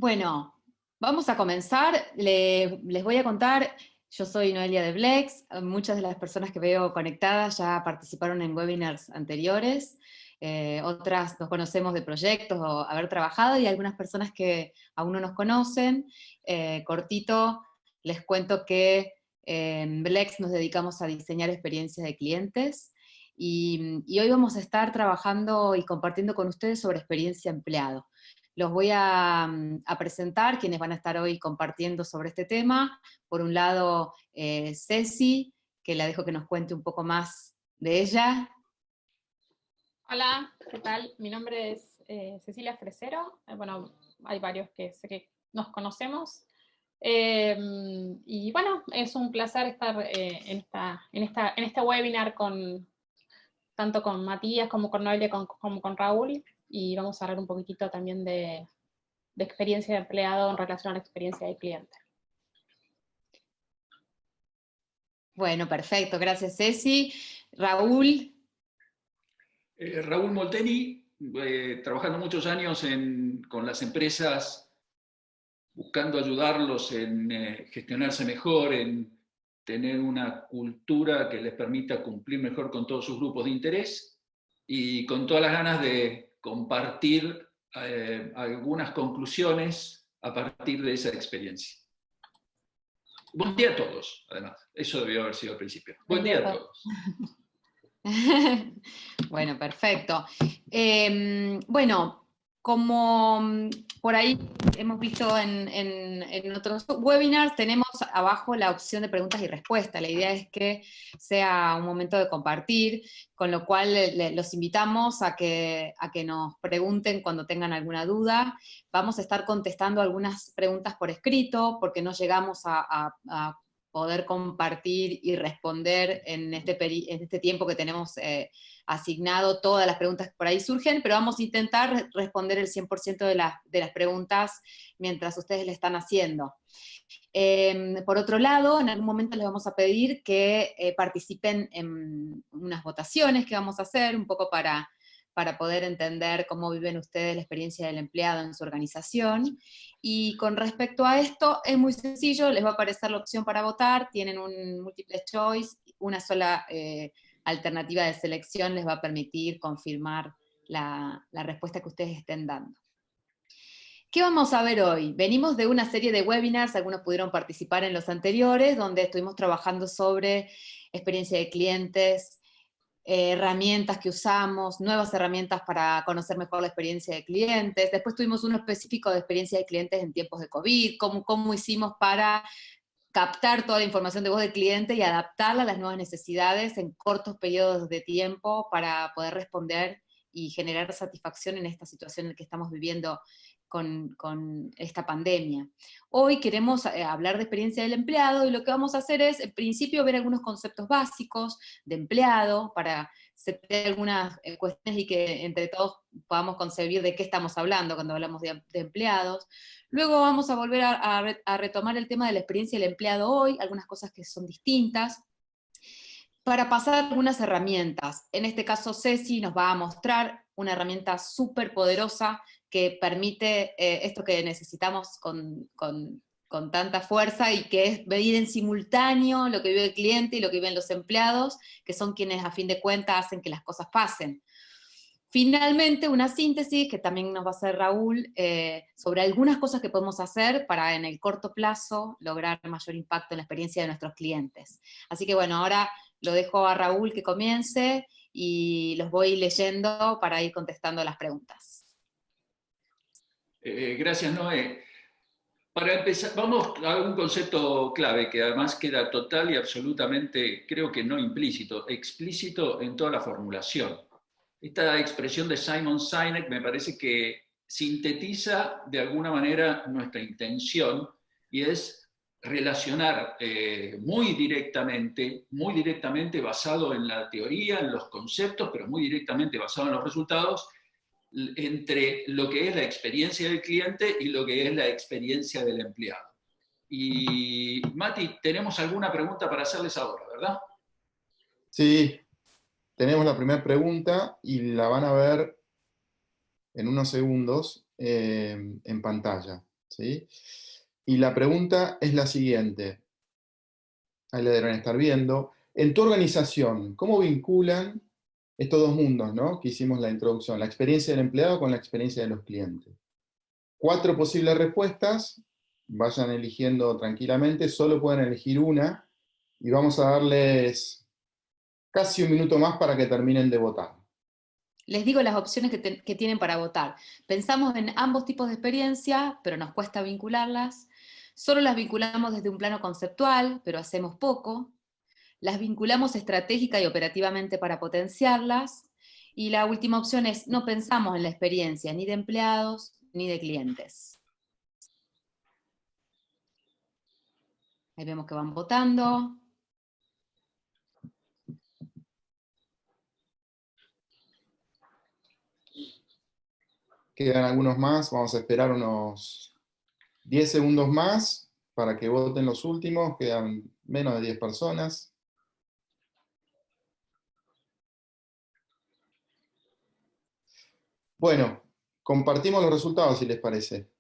Bueno, vamos a comenzar. Les voy a contar, yo soy Noelia de Blex, muchas de las personas que veo conectadas ya participaron en webinars anteriores, otras nos conocemos de proyectos o haber trabajado, y algunas personas que aún no nos conocen. Cortito, les cuento que en Blex nos dedicamos a diseñar experiencias de clientes, y hoy vamos a estar trabajando y compartiendo con ustedes sobre experiencia empleado. Los voy a presentar, quienes van a estar hoy compartiendo sobre este tema. Por un lado, Ceci, que la dejo que nos cuente un poco más de ella. Hola, ¿qué tal? Mi nombre es Cecilia Fresero. Bueno, hay varios que sé que nos conocemos. Y bueno, es un placer estar en este webinar tanto con Matías como con Noelia como con Raúl. Y vamos a hablar un poquitito también de experiencia de empleado en relación a la experiencia de cliente. Bueno, perfecto, gracias Ceci. Raúl. Raúl Molteni, trabajando muchos años con las empresas, buscando ayudarlos en gestionarse mejor, en tener una cultura que les permita cumplir mejor con todos sus grupos de interés, y con todas las ganas de compartir algunas conclusiones a partir de esa experiencia. Buen día a todos, además. Eso debió haber sido al principio. Buen día a todos. Bueno, perfecto. Bueno, como por ahí hemos visto en otros webinars, tenemos abajo la opción de preguntas y respuestas. La idea es que sea un momento de compartir, con lo cual los invitamos a que nos pregunten cuando tengan alguna duda. Vamos a estar contestando algunas preguntas por escrito, porque no llegamos a poder compartir y responder en este tiempo que tenemos asignado todas las preguntas que por ahí surgen, pero vamos a intentar responder el 100% de las preguntas mientras ustedes le están haciendo. Por otro lado, en algún momento les vamos a pedir que participen en unas votaciones que vamos a hacer, un poco para poder entender cómo viven ustedes la experiencia del empleado en su organización. Y con respecto a esto, es muy sencillo, les va a aparecer la opción para votar, tienen un multiple choice, una sola alternativa de selección les va a permitir confirmar la respuesta que ustedes estén dando. ¿Qué vamos a ver hoy? Venimos de una serie de webinars, algunos pudieron participar en los anteriores, donde estuvimos trabajando sobre experiencia de clientes, herramientas que usamos, nuevas herramientas para conocer mejor la experiencia de clientes. Después tuvimos uno específico de experiencia de clientes en tiempos de COVID, cómo hicimos para captar toda la información de voz del cliente y adaptarla a las nuevas necesidades en cortos periodos de tiempo para poder responder y generar satisfacción en esta situación en la que estamos viviendo con esta pandemia. Hoy queremos hablar de experiencia del empleado, y lo que vamos a hacer es, en principio, ver algunos conceptos básicos de empleado para setear algunas cuestiones y que entre todos podamos concebir de qué estamos hablando cuando hablamos de empleados. Luego vamos a volver a retomar el tema de la experiencia del empleado hoy, algunas cosas que son distintas, para pasar algunas herramientas. En este caso, Ceci nos va a mostrar una herramienta súper poderosa que permite esto que necesitamos con tanta fuerza, y que es medir en simultáneo lo que vive el cliente y lo que viven los empleados, que son quienes a fin de cuentas hacen que las cosas pasen. Finalmente, una síntesis que también nos va a hacer Raúl sobre algunas cosas que podemos hacer para en el corto plazo lograr mayor impacto en la experiencia de nuestros clientes. Así que bueno, ahora lo dejo a Raúl que comience y los voy leyendo para ir contestando las preguntas. Gracias, Noé. Para empezar, vamos a un concepto clave que además queda total y absolutamente, creo que no implícito, explícito en toda la formulación. Esta expresión de Simon Sinek me parece que sintetiza de alguna manera nuestra intención, y es relacionar muy directamente, basado en la teoría, en los conceptos, pero muy directamente basado en los resultados, entre lo que es la experiencia del cliente y lo que es la experiencia del empleado. Y Mati, tenemos alguna pregunta para hacerles ahora, ¿verdad? Sí, tenemos la primera pregunta y la van a ver en unos segundos en pantalla. ¿sí? Y la pregunta es la siguiente, ahí la deberán estar viendo. En tu organización, ¿cómo vinculan estos dos mundos, ¿no?, que hicimos la introducción, la experiencia del empleado con la experiencia de los clientes? 4 posibles respuestas, vayan eligiendo tranquilamente, solo pueden elegir una, y vamos a darles casi un minuto más para que terminen de votar. Les digo las opciones que tienen para votar. Pensamos en ambos tipos de experiencia, pero nos cuesta vincularlas. Solo las vinculamos desde un plano conceptual, pero hacemos poco. Las vinculamos estratégica y operativamente para potenciarlas. Y la última opción es, no pensamos en la experiencia ni de empleados ni de clientes. Ahí vemos que van votando. Quedan algunos más, vamos a esperar unos 10 segundos más para que voten los últimos, quedan menos de 10 personas. Bueno, compartimos los resultados si les parece.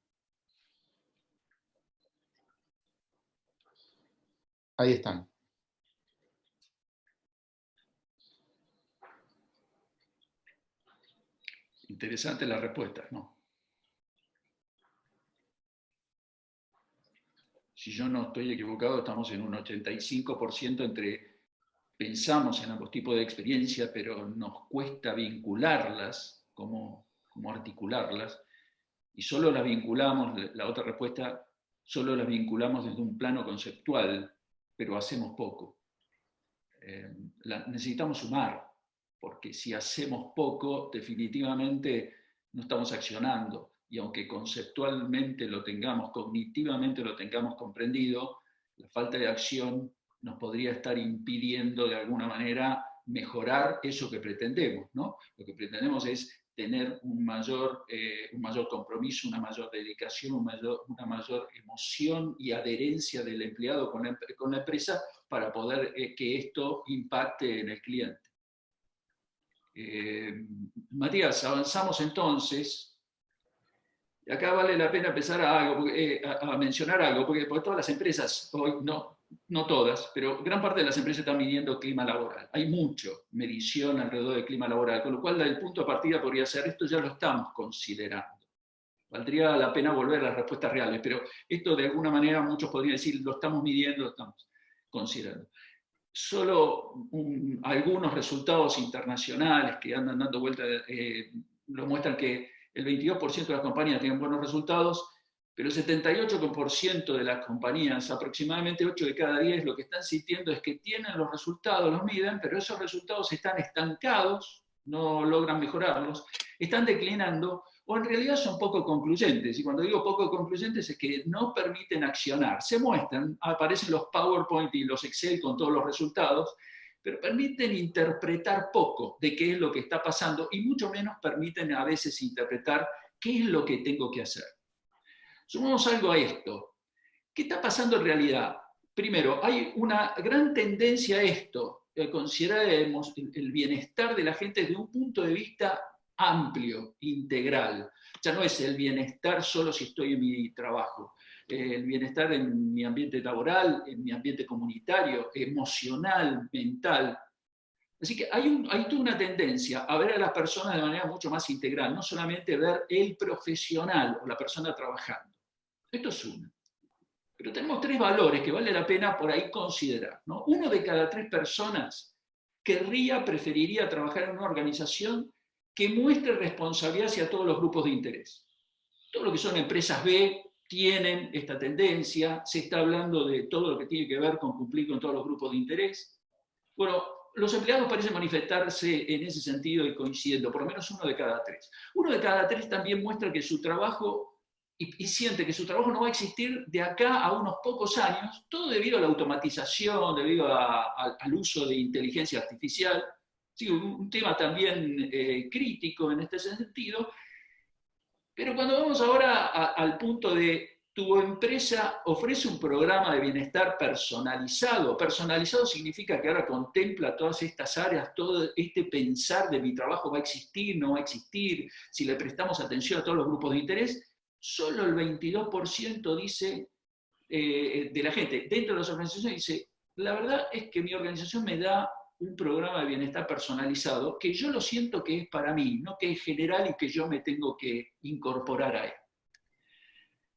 Ahí están. Interesante la respuesta, ¿no? Si yo no estoy equivocado, estamos en un 85% entre pensamos en ambos tipos de experiencia, pero nos cuesta vincularlas, cómo articularlas, y solo las vinculamos, la otra respuesta, solo las vinculamos desde un plano conceptual, pero hacemos poco. Necesitamos sumar, porque si hacemos poco, definitivamente no estamos accionando, y aunque conceptualmente lo tengamos, cognitivamente lo tengamos comprendido, la falta de acción nos podría estar impidiendo de alguna manera mejorar eso que pretendemos, ¿no? Lo que pretendemos es tener un mayor compromiso, una mayor dedicación, una mayor emoción y adherencia del empleado con la empresa para poder que esto impacte en el cliente. Matías, avanzamos entonces. Acá vale la pena empezar a mencionar algo, porque todas las empresas, hoy no todas, pero gran parte de las empresas están midiendo clima laboral. Hay mucho medición alrededor del clima laboral, con lo cual el punto de partida podría ser, esto ya lo estamos considerando. Valdría la pena volver a las respuestas reales, pero esto de alguna manera muchos podrían decir, lo estamos midiendo, lo estamos considerando. Solo algunos resultados internacionales que andan dando vuelta nos muestran que el 22% de las compañías tienen buenos resultados, pero el 78% de las compañías, aproximadamente 8 de cada 10, lo que están sintiendo es que tienen los resultados, los miden, pero esos resultados están estancados, no logran mejorarlos, están declinando, o en realidad son poco concluyentes. Y cuando digo poco concluyentes es que no permiten accionar. Se muestran, aparecen los PowerPoint y los Excel con todos los resultados, pero permiten interpretar poco de qué es lo que está pasando y mucho menos permiten a veces interpretar qué es lo que tengo que hacer. Sumamos algo a esto. ¿Qué está pasando en realidad? Primero, hay una gran tendencia a esto, considerar el bienestar de la gente desde un punto de vista amplio, integral. Ya no es el bienestar solo si estoy en mi trabajo, el bienestar en mi ambiente laboral, en mi ambiente comunitario, emocional, mental. Así que hay toda una tendencia a ver a las personas de manera mucho más integral, no solamente ver el profesional o la persona trabajando. Esto es uno. Pero tenemos 3 valores que vale la pena por ahí considerar, ¿no? 1 de cada 3 personas preferiría trabajar en una organización que muestre responsabilidad hacia todos los grupos de interés. Todo lo que son empresas B tienen esta tendencia, se está hablando de todo lo que tiene que ver con cumplir con todos los grupos de interés. Bueno, los empleados parecen manifestarse en ese sentido y coincidiendo, por lo menos 1 de cada 3. 1 de cada 3 también muestra que su trabajo, y siente que su trabajo no va a existir de acá a unos pocos años, todo debido a la automatización, debido al uso de inteligencia artificial. Sí, un tema también crítico en este sentido. Pero cuando vamos ahora al punto de tu empresa ofrece un programa de bienestar personalizado. Personalizado significa que ahora contempla todas estas áreas, todo este pensar de mi trabajo va a existir, no va a existir, si le prestamos atención a todos los grupos de interés. solo el 22% dice, de la gente dentro de las organizaciones dice, la verdad es que mi organización me da un programa de bienestar personalizado que yo lo siento que es para mí, no que es general y que yo me tengo que incorporar a él.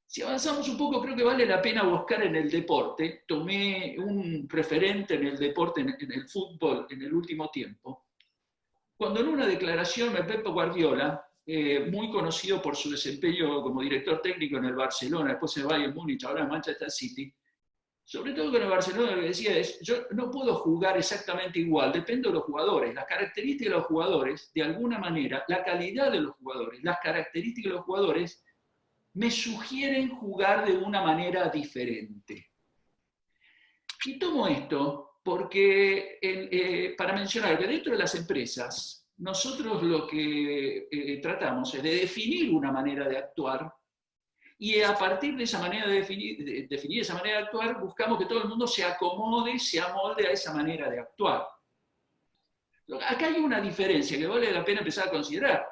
Si avanzamos un poco, creo que vale la pena buscar en el deporte. Tomé un referente en el deporte, en el fútbol, en el último tiempo. Cuando en una declaración Pep Guardiola, muy conocido por su desempeño como director técnico en el Barcelona, después se va a Múnich, ahora en Manchester City, sobre todo con el Barcelona lo que decía es, yo no puedo jugar exactamente igual, depende de los jugadores, las características de los jugadores, de alguna manera, la calidad de los jugadores, las características de los jugadores, me sugieren jugar de una manera diferente. Y tomo esto porque, para mencionar que dentro de las empresas, nosotros lo que tratamos es de definir una manera de actuar y a partir de esa manera de definir esa manera de actuar, buscamos que todo el mundo se acomode, se amolde a esa manera de actuar. Acá hay una diferencia que vale la pena empezar a considerar.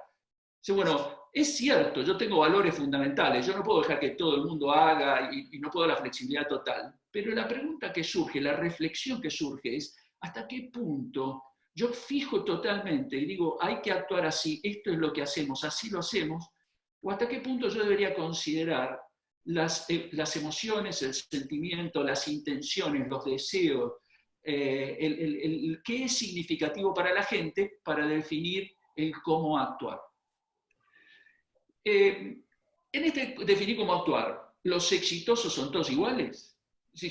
Bueno, es cierto, yo tengo valores fundamentales, yo no puedo dejar que todo el mundo haga y no puedo la flexibilidad total, pero la pregunta que surge, la reflexión que surge es, ¿hasta qué punto yo fijo totalmente y digo, hay que actuar así, esto es lo que hacemos, así lo hacemos, o hasta qué punto yo debería considerar las emociones, el sentimiento, las intenciones, los deseos, qué es significativo para la gente para definir el cómo actuar? En definir cómo actuar, ¿los exitosos son todos iguales? Si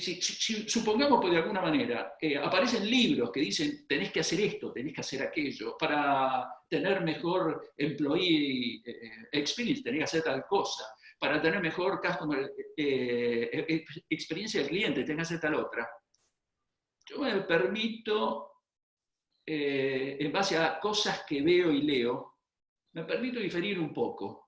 supongamos que de alguna manera aparecen libros que dicen tenés que hacer esto, tenés que hacer aquello, para tener mejor employee experience tenés que hacer tal cosa, para tener mejor customer experiencia del cliente tenés que hacer tal otra. Yo me permito, en base a cosas que veo y leo, me permito diferir un poco.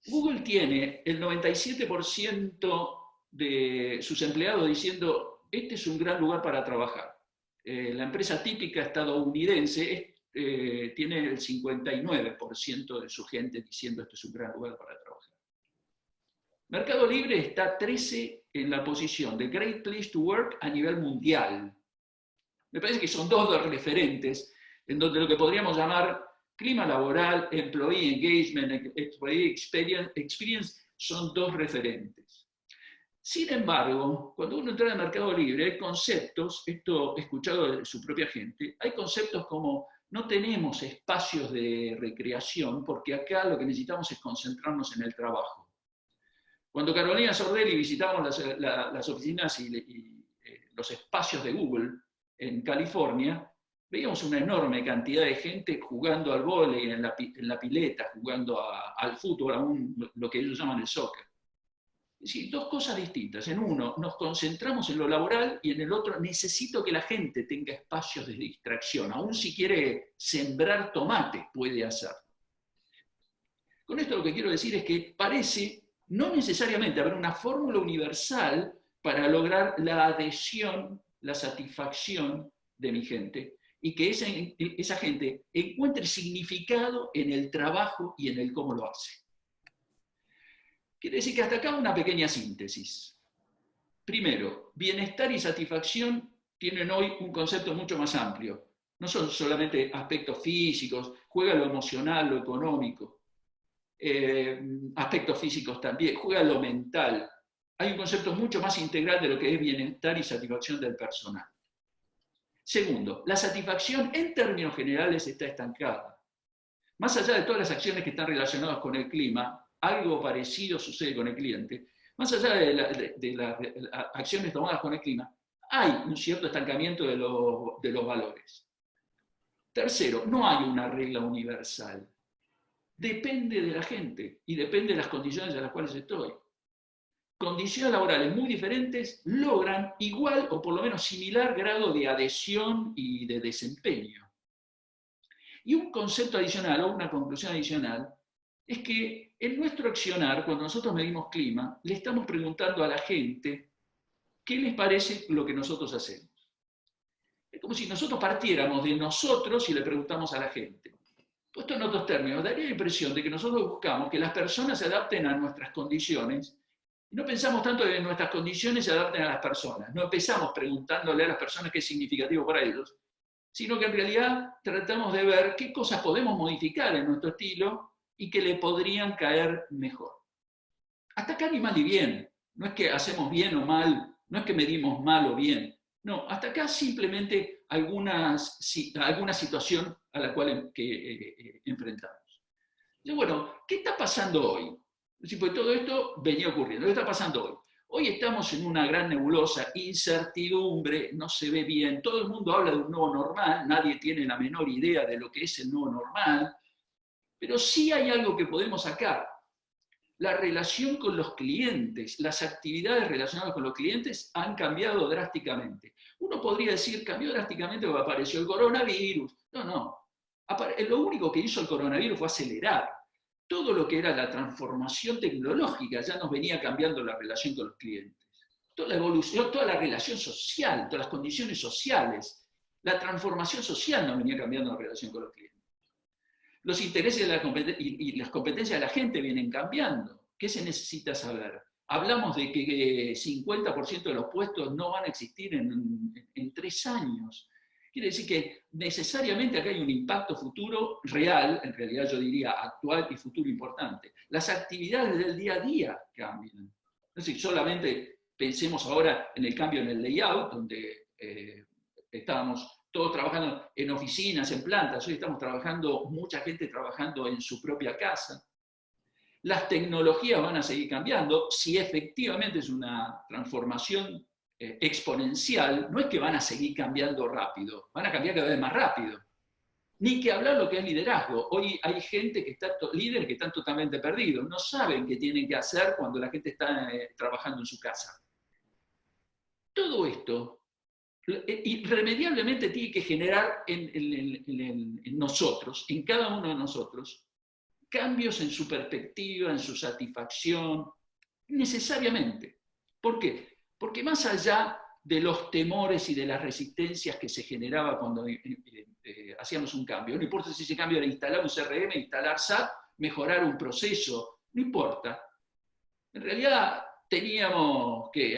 Google tiene el 97% de sus empleados diciendo, este es un gran lugar para trabajar. La empresa típica estadounidense tiene el 59% de su gente diciendo, este es un gran lugar para trabajar. Mercado Libre está 13 en la posición de Great Place to Work a nivel mundial. Me parece que son dos referentes en donde lo que podríamos llamar clima laboral, employee engagement, employee experience son dos referentes. Sin embargo, cuando uno entra en el mercado libre, hay conceptos, esto he escuchado de su propia gente, hay conceptos como no tenemos espacios de recreación porque acá lo que necesitamos es concentrarnos en el trabajo. Cuando Carolina Sordelli visitamos las oficinas y los espacios de Google en California, veíamos una enorme cantidad de gente jugando al vóley en la pileta, jugando al fútbol, aún lo que ellos llaman el soccer. Es decir, dos cosas distintas. En uno nos concentramos en lo laboral y en el otro necesito que la gente tenga espacios de distracción. Aún si quiere sembrar tomate, puede hacer. Con esto lo que quiero decir es que parece no necesariamente haber una fórmula universal para lograr la adhesión, la satisfacción de mi gente, y que esa gente encuentre significado en el trabajo y en el cómo lo hace. Quiere decir que hasta acá una pequeña síntesis. Primero, bienestar y satisfacción tienen hoy un concepto mucho más amplio. No son solamente aspectos físicos, juega lo emocional, lo económico, aspectos físicos también, juega lo mental. Hay un concepto mucho más integral de lo que es bienestar y satisfacción del personal. Segundo, la satisfacción en términos generales está estancada. Más allá de todas las acciones que están relacionadas con el clima, algo parecido sucede con el cliente. Más allá de las acciones tomadas con el clima, hay un cierto estancamiento de los valores. Tercero, no hay una regla universal. Depende de la gente y depende de las condiciones en las cuales estoy. Condiciones laborales muy diferentes logran igual o por lo menos similar grado de adhesión y de desempeño. Y un concepto adicional o una conclusión adicional es que en nuestro accionar, cuando nosotros medimos clima, le estamos preguntando a la gente qué les parece lo que nosotros hacemos. Es como si nosotros partiéramos de nosotros y le preguntamos a la gente. Puesto en otros términos, daría la impresión de que nosotros buscamos que las personas se adapten a nuestras condiciones. Y no pensamos tanto en que nuestras condiciones se adapten a las personas. No empezamos preguntándole a las personas qué es significativo para ellos, sino que en realidad tratamos de ver qué cosas podemos modificar en nuestro estilo y que le podrían caer mejor. Hasta acá ni mal ni bien. No es que hacemos bien o mal, no es que medimos mal o bien. No, hasta acá simplemente alguna situación a la cual enfrentamos. Y bueno, ¿qué está pasando hoy? Pues todo esto venía ocurriendo. ¿Qué está pasando hoy? Hoy estamos en una gran nebulosa, incertidumbre, no se ve bien, todo el mundo habla de un nuevo normal, nadie tiene la menor idea de lo que es el nuevo normal, pero sí hay algo que podemos sacar. La relación con los clientes, las actividades relacionadas con los clientes han cambiado drásticamente. Uno podría decir, cambió drásticamente porque apareció el coronavirus. No. Lo único que hizo el coronavirus fue acelerar. Todo lo que era la transformación tecnológica ya nos venía cambiando la relación con los clientes. Toda la evolución, toda la relación social, todas las condiciones sociales, la transformación social nos venía cambiando la relación con los clientes. Los intereses y las competencias de la gente vienen cambiando. ¿Qué se necesita saber? Hablamos de que 50% de los puestos no van a existir en 3 años. Quiere decir que necesariamente acá hay un impacto futuro real, en realidad yo diría actual y futuro importante. Las actividades del día a día cambian. Es decir, solamente pensemos ahora en el cambio en el layout, donde estábamos todos trabajando en oficinas, en plantas, hoy estamos trabajando, mucha gente trabajando en su propia casa. Las tecnologías van a seguir cambiando, si efectivamente es una transformación exponencial, no es que van a seguir cambiando rápido, van a cambiar cada vez más rápido. Ni que hablar lo que es liderazgo. Hoy hay gente líderes que están totalmente perdidos, no saben qué tienen que hacer cuando la gente está trabajando en su casa. Todo esto irremediablemente tiene que generar en nosotros, en cada uno de nosotros, cambios en su perspectiva, en su satisfacción, necesariamente. ¿Por qué? Porque más allá de los temores y de las resistencias que se generaba cuando hacíamos un cambio, no importa si ese cambio era instalar un CRM, instalar SAP, mejorar un proceso, no importa. En realidad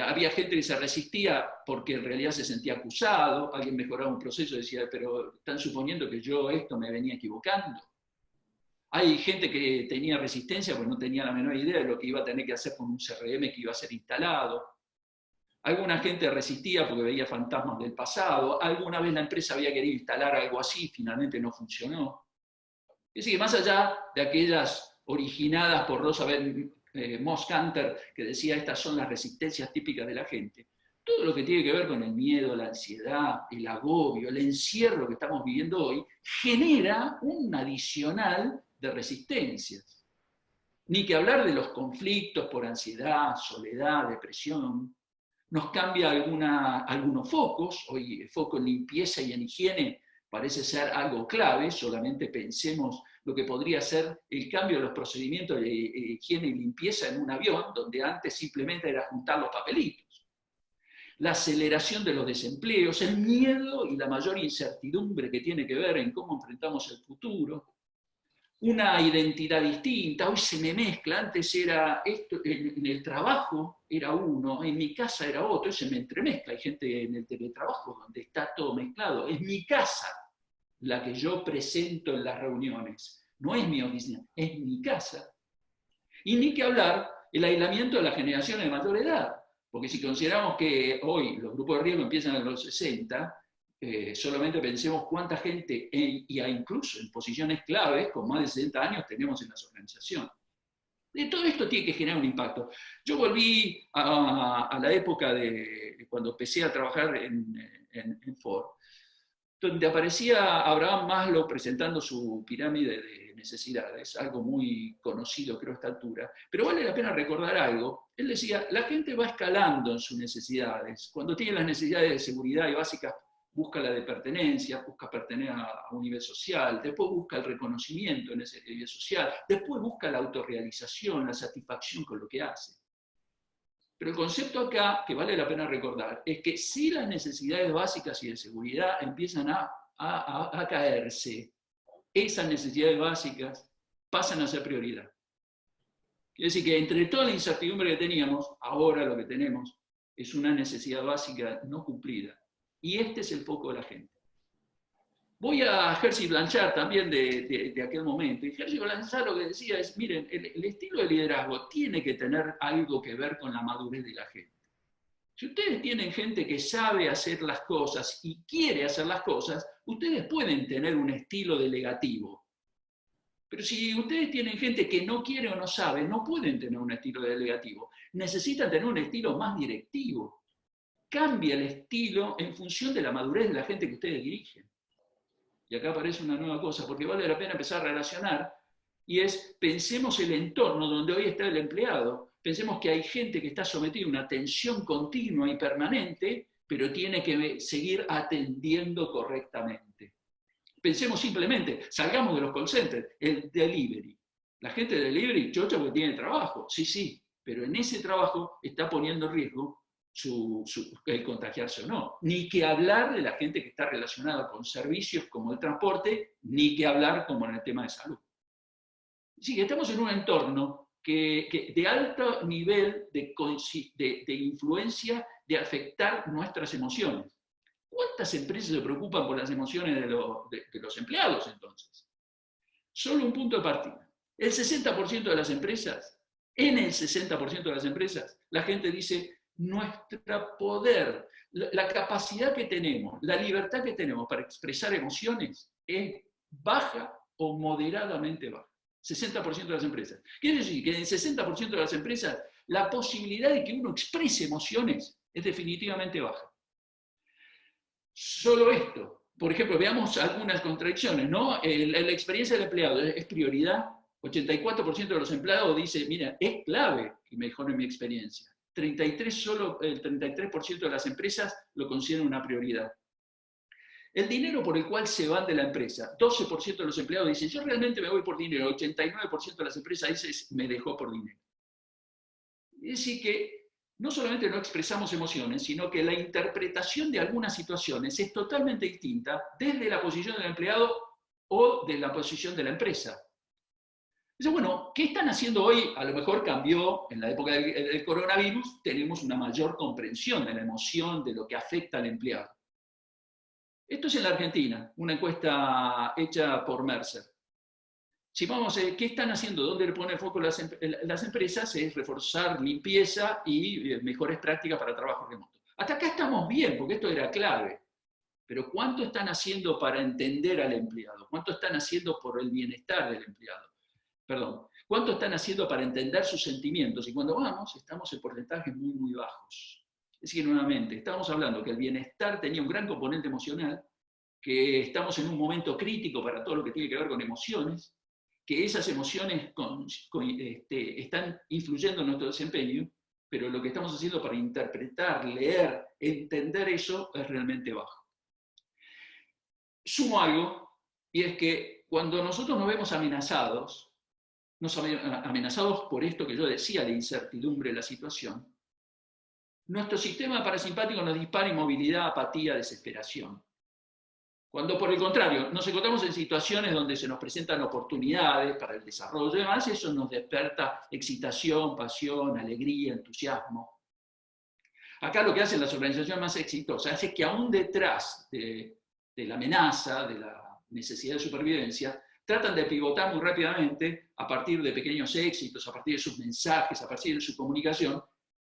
había gente que se resistía porque en realidad se sentía acusado, alguien mejoraba un proceso y decía, pero están suponiendo que yo me venía equivocando. Hay gente que tenía resistencia porque no tenía la menor idea de lo que iba a tener que hacer con un CRM que iba a ser instalado. Alguna gente resistía porque veía fantasmas del pasado. Alguna vez la empresa había querido instalar algo así y finalmente no funcionó. Es decir, más allá de aquellas originadas por Rosabeth Moss-Kanter, que decía estas son las resistencias típicas de la gente, todo lo que tiene que ver con el miedo, la ansiedad, el agobio, el encierro que estamos viviendo hoy, genera un adicional de resistencias. Ni que hablar de los conflictos por ansiedad, soledad, depresión. Nos cambia algunos focos. Hoy el foco en limpieza y en higiene parece ser algo clave. Solamente pensemos lo que podría ser el cambio de los procedimientos de higiene y limpieza en un avión, donde antes simplemente era juntar los papelitos. La aceleración de los desempleos, el miedo y la mayor incertidumbre que tiene que ver en cómo enfrentamos el futuro. Una identidad distinta, hoy se me mezcla, antes era esto, en el trabajo era uno, en mi casa era otro, hoy se me entremezcla, hay gente en el teletrabajo donde está todo mezclado, es mi casa la que yo presento en las reuniones, no es mi oficina, es mi casa. Y ni que hablar el aislamiento de las generaciones de mayor edad, porque si consideramos que hoy los grupos de riesgo empiezan a los 60, solamente pensemos cuánta gente, incluso en posiciones claves, con más de 60 años, tenemos en las organizaciones. De todo esto tiene que generar un impacto. Yo volví a la época de cuando empecé a trabajar en Ford, donde aparecía Abraham Maslow presentando su pirámide de necesidades, algo muy conocido creo a esta altura, pero vale la pena recordar algo. Él decía, la gente va escalando en sus necesidades. Cuando tiene las necesidades de seguridad y básicas, busca la de pertenencia, busca pertenecer a un nivel social, después busca el reconocimiento en ese nivel social, después busca la autorrealización, la satisfacción con lo que hace. Pero el concepto acá, que vale la pena recordar, es que si las necesidades básicas y de seguridad empiezan a caerse, esas necesidades básicas pasan a ser prioridad. Quiere decir que entre toda la incertidumbre que teníamos, ahora lo que tenemos es una necesidad básica no cumplida. Y este es el foco de la gente. Voy a Jerzy Blanchard también de aquel momento. Y Jerzy Blanchard lo que decía es, miren, el estilo de liderazgo tiene que tener algo que ver con la madurez de la gente. Si ustedes tienen gente que sabe hacer las cosas y quiere hacer las cosas, ustedes pueden tener un estilo delegativo. Pero si ustedes tienen gente que no quiere o no sabe, no pueden tener un estilo delegativo. Necesitan tener un estilo más directivo. Cambia el estilo en función de la madurez de la gente que ustedes dirigen. Y acá aparece una nueva cosa, porque vale la pena empezar a relacionar, y es, pensemos el entorno donde hoy está el empleado. Pensemos que hay gente que está sometida a una tensión continua y permanente, pero tiene que seguir atendiendo correctamente. Pensemos simplemente, salgamos de los call centers, el delivery. La gente de delivery, chocha, porque tiene trabajo, sí, pero en ese trabajo está poniendo en riesgo el contagiarse o no. Ni que hablar de la gente que está relacionada con servicios como el transporte, ni que hablar como en el tema de salud. Sí, que estamos en un entorno de alto nivel de influencia de afectar nuestras emociones. ¿Cuántas empresas se preocupan por las emociones de los empleados entonces? Solo un punto de partida. El 60% de las empresas, en el 60% de las empresas, la gente dice, nuestro poder, la capacidad que tenemos, la libertad que tenemos para expresar emociones es baja o moderadamente baja. 60% de las empresas. Quiere decir que en el 60% de las empresas la posibilidad de que uno exprese emociones es definitivamente baja. Solo esto. Por ejemplo, veamos algunas contradicciones, ¿no? La experiencia del empleado es prioridad. 84% de los empleados dice, mira, es clave que mejore mi experiencia. Solo el 33% de las empresas lo consideran una prioridad. El dinero por el cual se van de la empresa, 12% de los empleados dicen, yo realmente me voy por dinero, 89% de las empresas dicen, me dejó por dinero. Es decir que no solamente no expresamos emociones, sino que la interpretación de algunas situaciones es totalmente distinta desde la posición del empleado o de la posición de la empresa. Entonces, bueno, ¿qué están haciendo hoy? A lo mejor cambió en la época del coronavirus, tenemos una mayor comprensión de la emoción, de lo que afecta al empleado. Esto es en la Argentina, una encuesta hecha por Mercer. Si vamos, ¿qué están haciendo? ¿Dónde le pone el foco las empresas? Es reforzar limpieza y mejores prácticas para trabajo remoto. Hasta acá estamos bien, porque esto era clave. Pero ¿cuánto están haciendo para entender al empleado? ¿Cuánto están haciendo por el bienestar del empleado? Perdón. ¿Cuánto están haciendo para entender sus sentimientos? Y cuando vamos, estamos en porcentajes muy, muy bajos. Es decir, nuevamente, estamos hablando que el bienestar tenía un gran componente emocional, que estamos en un momento crítico para todo lo que tiene que ver con emociones, que esas emociones están influyendo en nuestro desempeño, pero lo que estamos haciendo para interpretar, leer, entender eso es realmente bajo. Sumo algo, y es que cuando nosotros nos vemos amenazados por esto que yo decía, la incertidumbre de la situación, nuestro sistema parasimpático nos dispara inmovilidad, apatía, desesperación. Cuando por el contrario nos encontramos en situaciones donde se nos presentan oportunidades para el desarrollo y demás, eso nos despierta excitación, pasión, alegría, entusiasmo. Acá lo que hacen las organizaciones más exitosas es que aún detrás de la amenaza, de la necesidad de supervivencia, tratan de pivotar muy rápidamente a partir de pequeños éxitos, a partir de sus mensajes, a partir de su comunicación,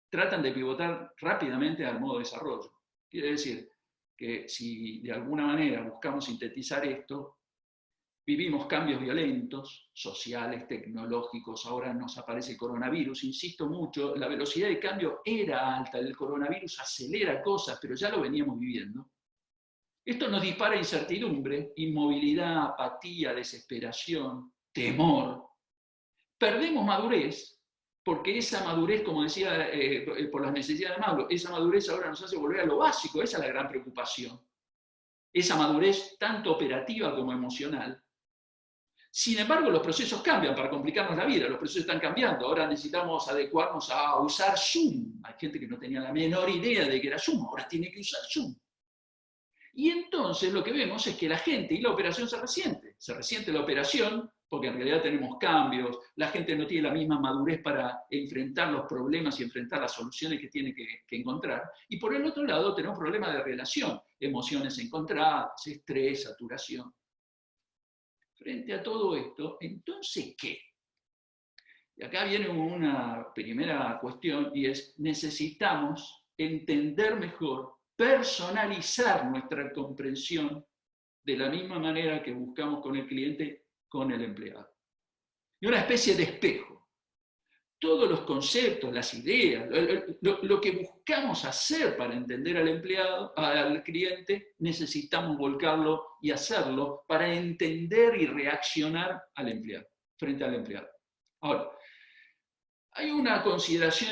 tratan de pivotar rápidamente al modo de desarrollo. Quiere decir que si de alguna manera buscamos sintetizar esto, vivimos cambios violentos, sociales, tecnológicos, ahora nos aparece el coronavirus, insisto mucho, la velocidad de cambio era alta, el coronavirus acelera cosas, pero ya lo veníamos viviendo. Esto nos dispara incertidumbre, inmovilidad, apatía, desesperación, temor. Perdemos madurez, porque esa madurez, como decía, por las necesidades de Maslow, esa madurez ahora nos hace volver a lo básico, esa es la gran preocupación. Esa madurez tanto operativa como emocional. Sin embargo, los procesos cambian para complicarnos la vida, los procesos están cambiando, ahora necesitamos adecuarnos a usar Zoom. Hay gente que no tenía la menor idea de que era Zoom, ahora tiene que usar Zoom. Y entonces lo que vemos es que la gente y la operación se resiente. Se resiente la operación porque en realidad tenemos cambios, la gente no tiene la misma madurez para enfrentar los problemas y enfrentar las soluciones que tiene que encontrar. Y por el otro lado tenemos problemas de relación, emociones encontradas, estrés, saturación. Frente a todo esto, entonces, ¿qué? Y acá viene una primera cuestión y es, necesitamos entender mejor, personalizar nuestra comprensión de la misma manera que buscamos con el cliente, con el empleado. Y una especie de espejo. Todos los conceptos, las ideas, lo que buscamos hacer para entender al empleado, al cliente, necesitamos volcarlo y hacerlo para entender y reaccionar al empleado, frente al empleado. Ahora, hay una consideración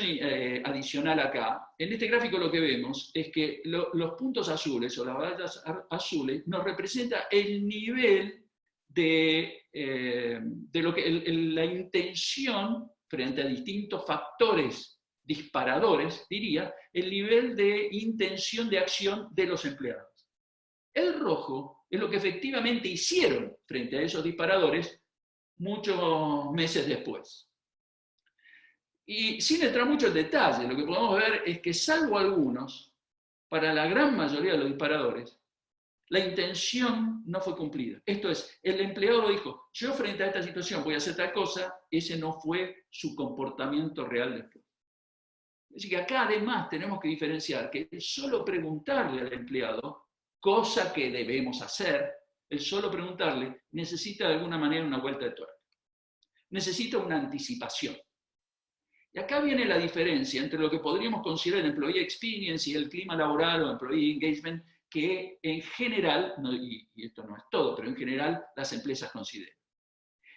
adicional acá. En este gráfico lo que vemos es que los puntos azules o las rayas azules nos representan el nivel de lo que la intención frente a distintos factores disparadores, diría, el nivel de intención de acción de los empleados. El rojo es lo que efectivamente hicieron frente a esos disparadores muchos meses después. Y sin entrar mucho en detalle, lo que podemos ver es que salvo algunos, para la gran mayoría de los disparadores, la intención no fue cumplida. Esto es, el empleado dijo, yo frente a esta situación voy a hacer tal cosa, ese no fue su comportamiento real después. Es decir, que acá además tenemos que diferenciar que el solo preguntarle al empleado, cosa que debemos hacer, el solo preguntarle necesita de alguna manera una vuelta de tuerca. Necesita una anticipación. Y acá viene la diferencia entre lo que podríamos considerar el employee experience y el clima laboral o employee engagement, que en general, y esto no es todo, pero en general las empresas consideran.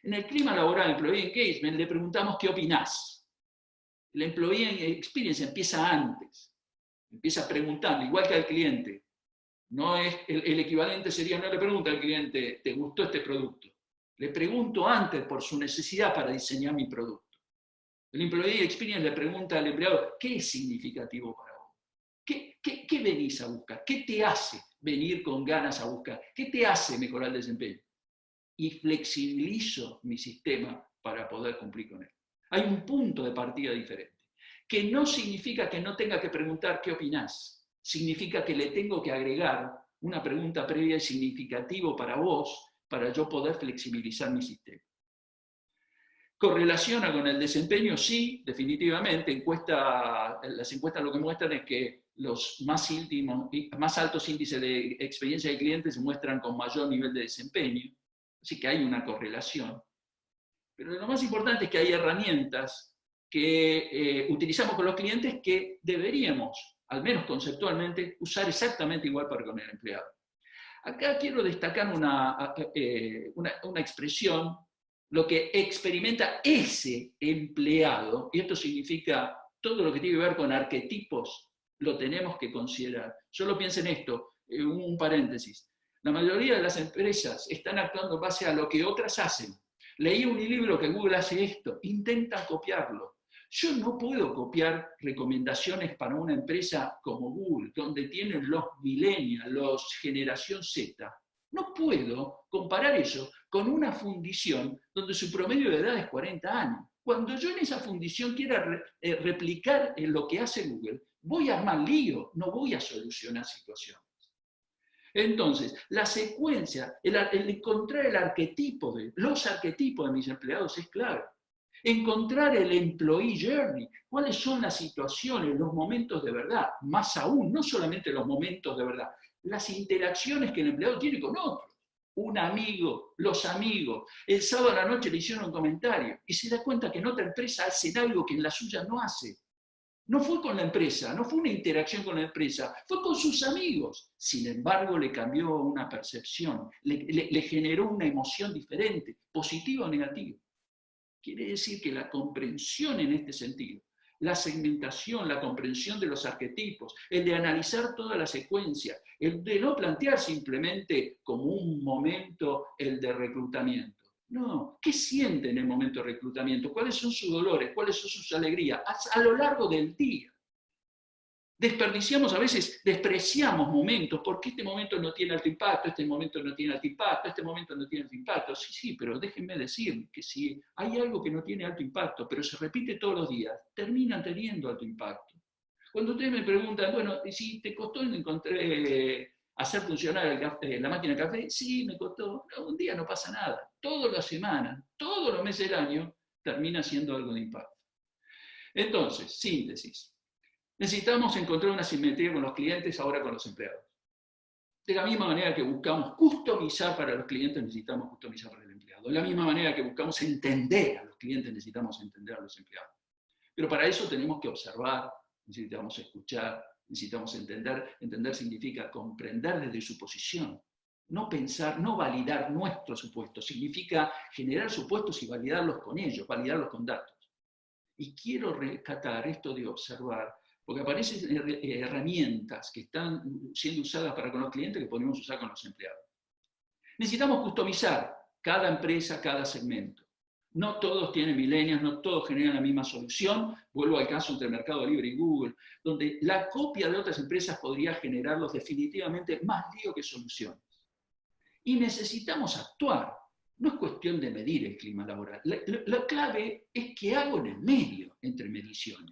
En el clima laboral, employee engagement, le preguntamos ¿qué opinás? El employee experience empieza antes, empieza preguntando, igual que al cliente. No es, el equivalente sería, no le pregunta al cliente, ¿te gustó este producto? Le pregunto antes por su necesidad para diseñar mi producto. El employee experience le pregunta al empleado, ¿qué es significativo para vos? ¿Qué venís a buscar? ¿Qué te hace venir con ganas a buscar? ¿Qué te hace mejorar el desempeño? Y flexibilizo mi sistema para poder cumplir con él. Hay un punto de partida diferente, que no significa que no tenga que preguntar ¿qué opinás? Significa que le tengo que agregar una pregunta previa y significativo para vos, para yo poder flexibilizar mi sistema. ¿Correlaciona con el desempeño? Sí, definitivamente. Las encuestas lo que muestran es que los más altos índices de experiencia de clientes se muestran con mayor nivel de desempeño. Así que hay una correlación. Pero lo más importante es que hay herramientas que utilizamos con los clientes que deberíamos, al menos conceptualmente, usar exactamente igual para con el empleado. Acá quiero destacar una expresión, lo que experimenta ese empleado, y esto significa todo lo que tiene que ver con arquetipos, lo tenemos que considerar. Solo piensen esto, un paréntesis. La mayoría de las empresas están actuando en base a lo que otras hacen. Leí un libro que Google hace esto, intentan copiarlo. Yo no puedo copiar recomendaciones para una empresa como Google, donde tienen los millennials, los generación Z. No puedo comparar eso con una fundición donde su promedio de edad es 40 años. Cuando yo en esa fundición quiera replicar lo que hace Google, voy a armar lío, no voy a solucionar situaciones. Entonces, la secuencia, el encontrar los arquetipos de mis empleados es clave. Encontrar el employee journey, cuáles son las situaciones, los momentos de verdad, más aún, no solamente los momentos de verdad, las interacciones que el empleado tiene con otros. Un amigo, los amigos, el sábado a la noche le hicieron un comentario y se da cuenta que en otra empresa hacen algo que en la suya no hace. No fue con la empresa, no fue una interacción con la empresa, fue con sus amigos. Sin embargo, le cambió una percepción, le generó una emoción diferente, positiva o negativa. Quiere decir que la comprensión en este sentido, la segmentación, la comprensión de los arquetipos, el de analizar toda la secuencia, el de no plantear simplemente como un momento el de reclutamiento. No, ¿qué siente en el momento de reclutamiento? ¿Cuáles son sus dolores? ¿Cuáles son sus alegrías? A lo largo del día. Desperdiciamos a veces, despreciamos momentos, porque este momento no tiene alto impacto, este momento no tiene alto impacto, este momento no tiene alto impacto. Sí, sí, pero déjenme decir que si hay algo que no tiene alto impacto, pero se repite todos los días, terminan teniendo alto impacto. Cuando ustedes me preguntan, bueno, si te costó hacer funcionar la máquina de café, sí, me costó. No, un día no pasa nada. Todas las semanas, todos los meses del año, termina siendo algo de impacto. Entonces, síntesis. Necesitamos encontrar una simetría con los clientes, ahora con los empleados. De la misma manera que buscamos customizar para los clientes, necesitamos customizar para el empleado. De la misma manera que buscamos entender a los clientes, necesitamos entender a los empleados. Pero para eso tenemos que observar, necesitamos escuchar, necesitamos entender. Entender significa comprender desde su posición. No pensar, no validar nuestros supuestos. Significa generar supuestos y validarlos con ellos, validarlos con datos. Y quiero rescatar esto de observar, porque aparecen herramientas que están siendo usadas para con los clientes que podemos usar con los empleados. Necesitamos customizar cada empresa, cada segmento. No todos tienen millennials, no todos generan la misma solución. Vuelvo al caso entre Mercado Libre y Google, donde la copia de otras empresas podría generarlos definitivamente más lío que soluciones. Y necesitamos actuar. No es cuestión de medir el clima laboral. La clave es qué hago en el medio entre mediciones.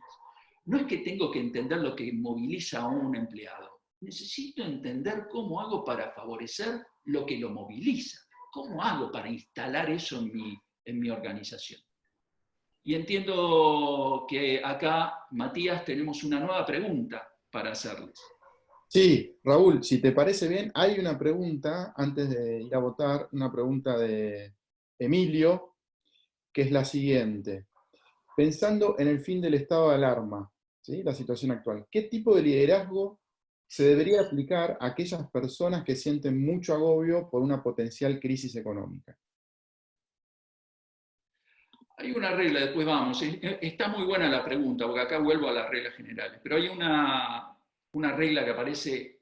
No es que tengo que entender lo que moviliza a un empleado. Necesito entender cómo hago para favorecer lo que lo moviliza. ¿Cómo hago para instalar eso en mi organización? Y entiendo que acá, Matías, tenemos una nueva pregunta para hacerles. Sí, Raúl, si te parece bien, hay una pregunta, antes de ir a votar, una pregunta de Emilio, que es la siguiente. Pensando en el fin del estado de alarma, ¿sí?, la situación actual, ¿qué tipo de liderazgo se debería aplicar a aquellas personas que sienten mucho agobio por una potencial crisis económica? Hay una regla, después vamos. Está muy buena la pregunta, porque acá vuelvo a las reglas generales, pero hay una regla que aparece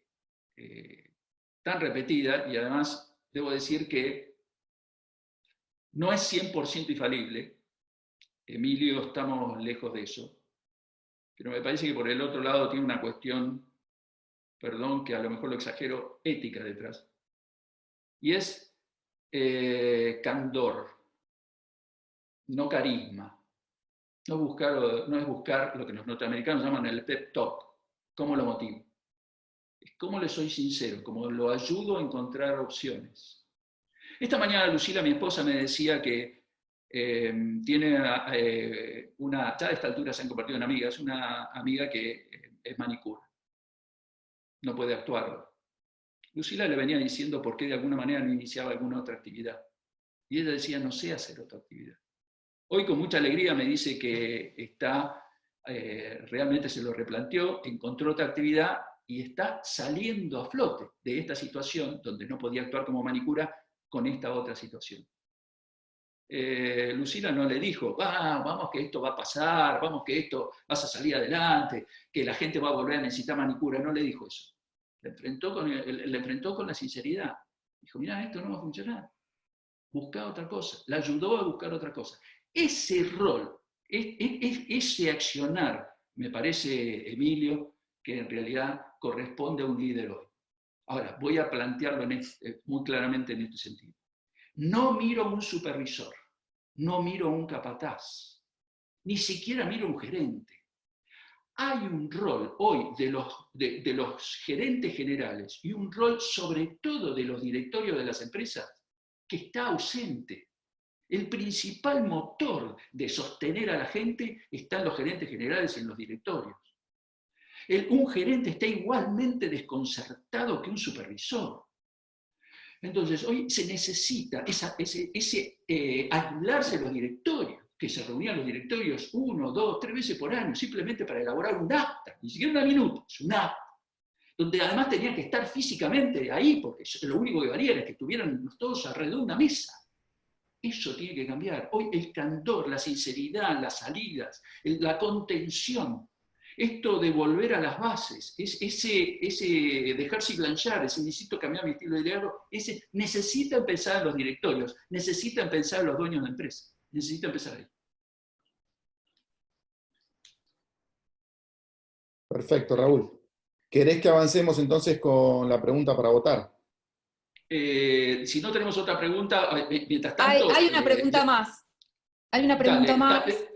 tan repetida, y además debo decir que no es 100% infalible. Emilio, estamos lejos de eso. Pero me parece que por el otro lado tiene una cuestión, perdón, que a lo mejor lo exagero, ética detrás. Y es candor, no carisma. No es buscar lo que los norteamericanos llaman el pep talk. ¿Cómo lo motivo? Es cómo le soy sincero, cómo lo ayudo a encontrar opciones. Esta mañana Lucila, mi esposa, me decía que tiene ya a esta altura se han convertido en amigas, una amiga que es manicure. No puede actuar. Lucila le venía diciendo por qué de alguna manera no iniciaba alguna otra actividad. Y ella decía, no sé hacer otra actividad. Hoy con mucha alegría me dice que realmente se lo replanteó, encontró otra actividad y está saliendo a flote de esta situación donde no podía actuar como manicura con esta otra situación. Lucila no le dijo, vamos que esto va a pasar, vamos que esto vas a salir adelante, que la gente va a volver a necesitar manicura, no le dijo eso. Le enfrentó con la sinceridad. Dijo, mira, esto no va a funcionar. Busca otra cosa. La ayudó a buscar otra cosa. Ese rol, ese accionar, me parece, Emilio, que en realidad corresponde a un líder hoy. Ahora, voy a plantearlo muy claramente en este sentido. No miro a un supervisor, no miro a un capataz, ni siquiera miro a un gerente. Hay un rol hoy de los gerentes generales y un rol sobre todo de los directorios de las empresas que está ausente. El principal motor de sostener a la gente está en los gerentes generales y en los directorios. Un gerente está igualmente desconcertado que un supervisor. Entonces, hoy se necesita aislarse de los directorios, que se reunían los directorios 1, 2, 3 veces por año, simplemente para elaborar un acta, ni siquiera una minuta, es un acta, donde además tenían que estar físicamente ahí, porque lo único que valía era que estuvieran todos alrededor de una mesa. Eso tiene que cambiar. Hoy el candor, la sinceridad, las salidas, la contención, esto de volver a las bases, ese dejarse planchar, ese necesito cambiar mi estilo de liderazgo, ese necesita empezar en los directorios, necesita empezar en los dueños de empresas, necesita empezar ahí. Perfecto, Raúl. ¿Querés que avancemos entonces con la pregunta para votar? Si no tenemos otra pregunta, mientras tanto... Hay una pregunta más. Hay una pregunta Dale, más. discúlpame,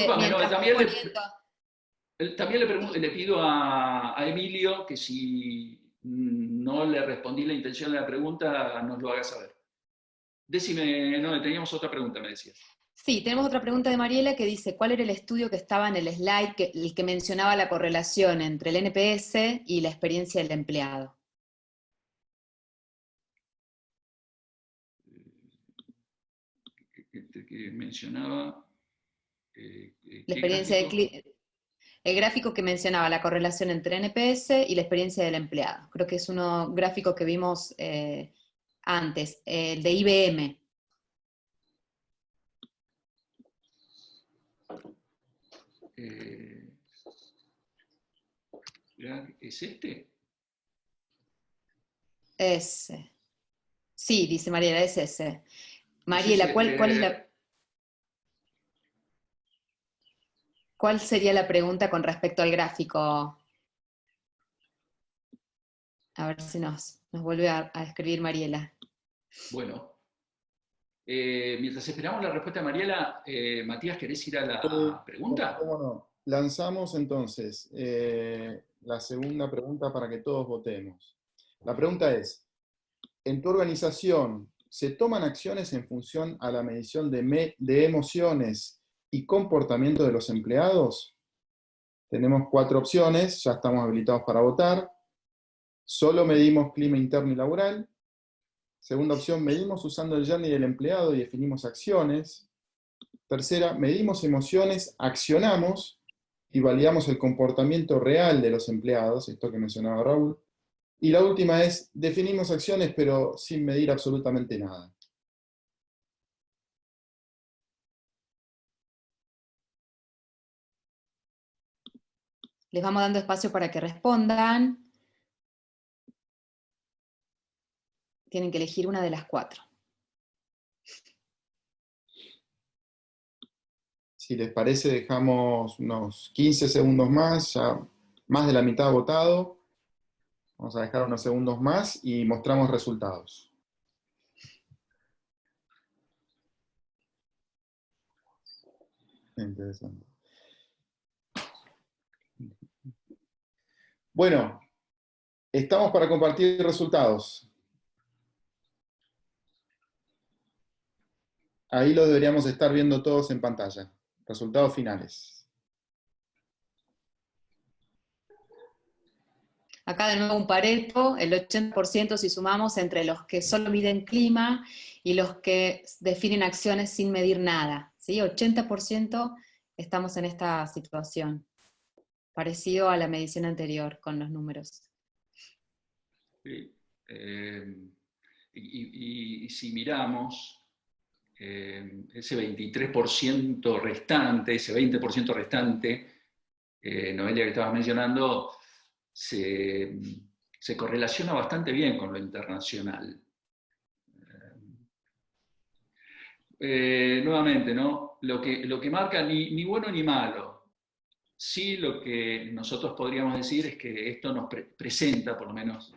no, Mientras voy también poniendo. le pido a Emilio que si no le respondí la intención de la pregunta, nos lo haga saber. Decime, no, teníamos otra pregunta, me decías. Sí, tenemos otra pregunta de Mariela que dice, ¿cuál era el estudio que estaba en el slide, el que mencionaba la correlación entre el NPS y la experiencia del empleado? Que mencionaba... La experiencia el gráfico que mencionaba la correlación entre NPS y la experiencia del empleado. Creo que es uno gráfico que vimos antes, el de IBM. ¿Es este? Ese. Sí, dice Mariela, es ese. Mariela, ¿cuál sería la pregunta con respecto al gráfico? A ver si nos vuelve a escribir Mariela. Bueno, mientras esperamos la respuesta de Mariela, Matías, ¿querés ir a la pregunta? ¿Cómo no? Lanzamos entonces la segunda pregunta para que todos votemos. La pregunta es, ¿en tu organización se toman acciones en función a la medición de emociones y comportamiento de los empleados? Tenemos 4 opciones, ya estamos habilitados para votar. Solo medimos clima interno y laboral. Segunda opción, medimos usando el journey del empleado y definimos acciones. Tercera, medimos emociones, accionamos y validamos el comportamiento real de los empleados, esto que mencionaba Raúl. Y la última es, definimos acciones pero sin medir absolutamente nada. Les vamos dando espacio para que respondan. Tienen que elegir una de las 4. Si les parece, dejamos unos 15 segundos más, ya más de la mitad votado. Vamos a dejar unos segundos más y mostramos resultados. Interesante. Bueno, estamos para compartir resultados. Ahí lo deberíamos estar viendo todos en pantalla. Resultados finales. Acá de nuevo un Pareto, el 80% si sumamos entre los que solo miden clima y los que definen acciones sin medir nada. ¿Sí? 80% estamos en esta situación, parecido a la medición anterior con los números. Sí. Y si miramos ese 23% restante, ese 20% restante, Noelia, que estabas mencionando, se correlaciona bastante bien con lo internacional. Nuevamente, ¿no? Lo que marca ni bueno ni malo. Sí, lo que nosotros podríamos decir es que esto nos presenta, por lo menos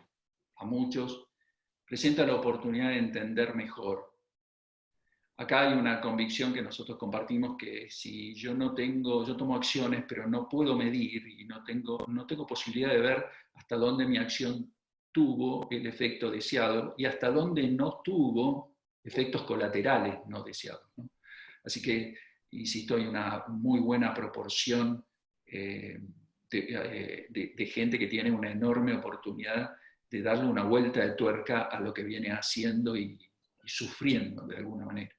a muchos, presenta la oportunidad de entender mejor. Acá hay una convicción que nosotros compartimos, que si yo tomo acciones, pero no puedo medir y no tengo posibilidad de ver hasta dónde mi acción tuvo el efecto deseado y hasta dónde no tuvo efectos colaterales no deseados, ¿no? Así que, insisto, hay una muy buena proporción de gente que tiene una enorme oportunidad de darle una vuelta de tuerca a lo que viene haciendo y sufriendo de alguna manera.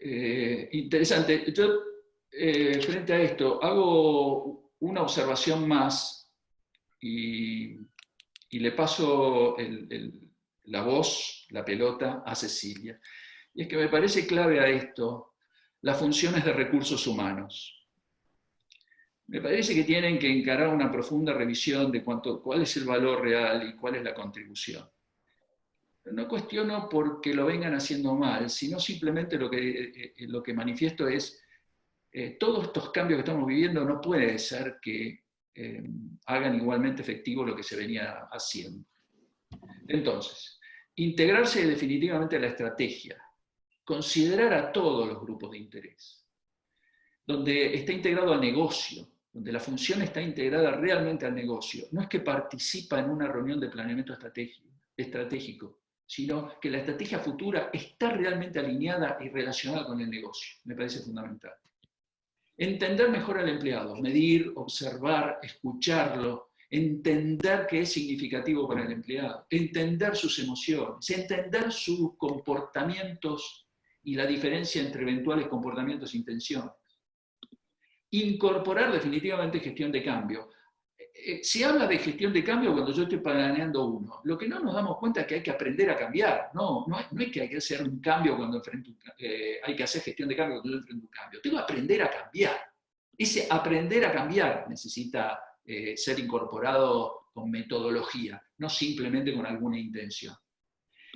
Interesante. Yo, frente a esto, hago una observación más y le paso la voz, la pelota, a Cecilia. Y es que me parece clave a esto las funciones de recursos humanos. Me parece que tienen que encarar una profunda revisión de cuál es el valor real y cuál es la contribución. No cuestiono porque lo vengan haciendo mal, sino simplemente lo que manifiesto es todos estos cambios que estamos viviendo no puede ser que hagan igualmente efectivo lo que se venía haciendo. Entonces, integrarse definitivamente a la estrategia, considerar a todos los grupos de interés, donde está integrado al negocio, donde la función está integrada realmente al negocio. No es que participa en una reunión de planeamiento estratégico, sino que la estrategia futura está realmente alineada y relacionada con el negocio. Me parece fundamental. Entender mejor al empleado, medir, observar, escucharlo, entender qué es significativo para el empleado, entender sus emociones, entender sus comportamientos y la diferencia entre eventuales comportamientos e intenciones. Incorporar definitivamente gestión de cambio. Se habla de gestión de cambio cuando yo estoy planeando uno. Lo que no nos damos cuenta es que hay que aprender a cambiar. No es que hay que hacer un cambio cuando hay que hacer gestión de cambio cuando yo enfrento un cambio. Tengo que aprender a cambiar. Ese aprender a cambiar necesita ser incorporado con metodología, no simplemente con alguna intención.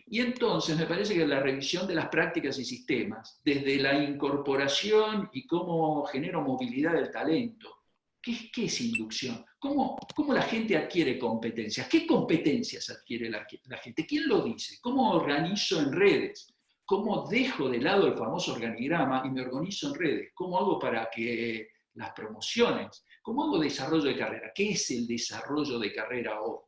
Y entonces me parece que la revisión de las prácticas y sistemas, desde la incorporación y cómo genero movilidad del talento, ¿qué es inducción? ¿Cómo la gente adquiere competencias? ¿Qué competencias adquiere la gente? ¿Quién lo dice? ¿Cómo organizo en redes? ¿Cómo dejo de lado el famoso organigrama y me organizo en redes? ¿Cómo hago para que las promociones? ¿Cómo hago desarrollo de carrera? ¿Qué es el desarrollo de carrera hoy?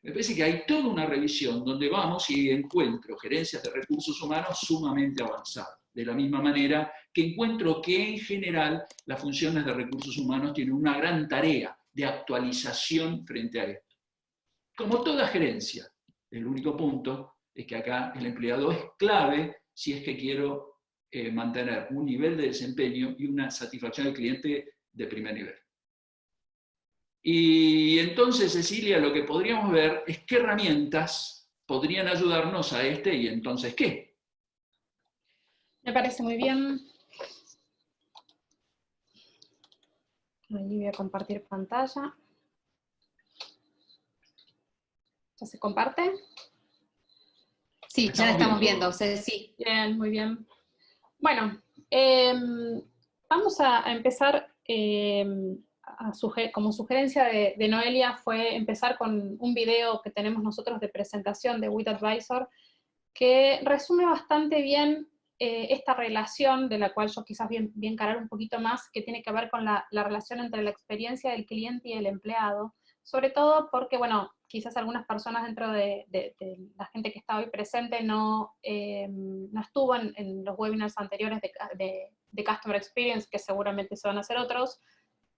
Me parece que hay toda una revisión donde vamos y encuentro gerencias de recursos humanos sumamente avanzadas. De la misma manera que encuentro que en general las funciones de recursos humanos tienen una gran tarea de actualización frente a esto. Como toda gerencia, el único punto es que acá el empleado es clave si es que quiero mantener un nivel de desempeño y una satisfacción del cliente de primer nivel. Y entonces, Cecilia, lo que podríamos ver es qué herramientas podrían ayudarnos a y entonces qué. Me parece muy bien. Ahí voy a compartir pantalla. ¿Ya se comparte? Sí, ya la estamos viendo, sí. Bien, muy bien. Bueno, vamos a empezar, como sugerencia de Noelia, fue empezar con un video que tenemos nosotros de presentación de WIT Advisor, que resume bastante bien esta relación, de la cual yo quizás voy a encarar un poquito más, que tiene que ver con la relación entre la experiencia del cliente y el empleado, sobre todo porque, bueno, quizás algunas personas dentro de la gente que está hoy presente no estuvo en los webinars anteriores de Customer Experience, que seguramente se van a hacer otros,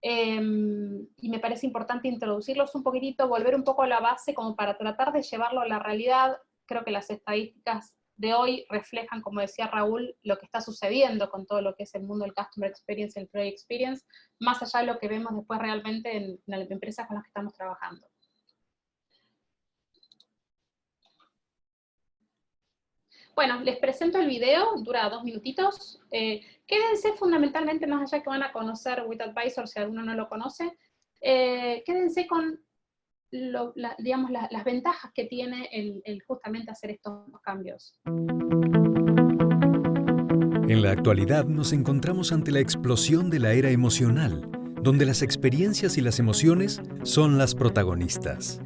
y me parece importante introducirlos un poquitito, volver un poco a la base como para tratar de llevarlo a la realidad. Creo que las estadísticas de hoy reflejan, como decía Raúl, lo que está sucediendo con todo lo que es el mundo del Customer Experience, el Employee Experience, más allá de lo que vemos después realmente en las empresas con las que estamos trabajando. Bueno, les presento el video, dura 2 minutitos. Quédense fundamentalmente, más allá que van a conocer WIT Advisor, si alguno no lo conoce, quédense con digamos, las ventajas que tiene el justamente hacer estos cambios. En la actualidad nos encontramos ante la explosión de la era emocional, donde las experiencias y las emociones son las protagonistas.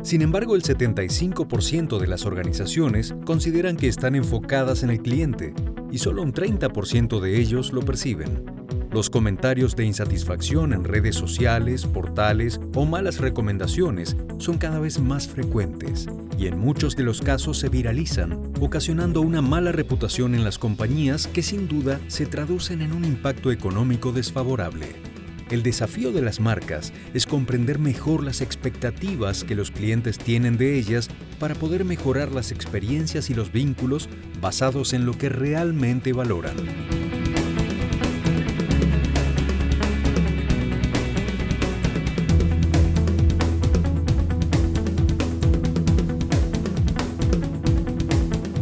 Sin embargo, el 75% de las organizaciones consideran que están enfocadas en el cliente y solo un 30% de ellos lo perciben. Los comentarios de insatisfacción en redes sociales, portales o malas recomendaciones son cada vez más frecuentes y en muchos de los casos se viralizan, ocasionando una mala reputación en las compañías que sin duda se traducen en un impacto económico desfavorable. El desafío de las marcas es comprender mejor las expectativas que los clientes tienen de ellas para poder mejorar las experiencias y los vínculos basados en lo que realmente valoran.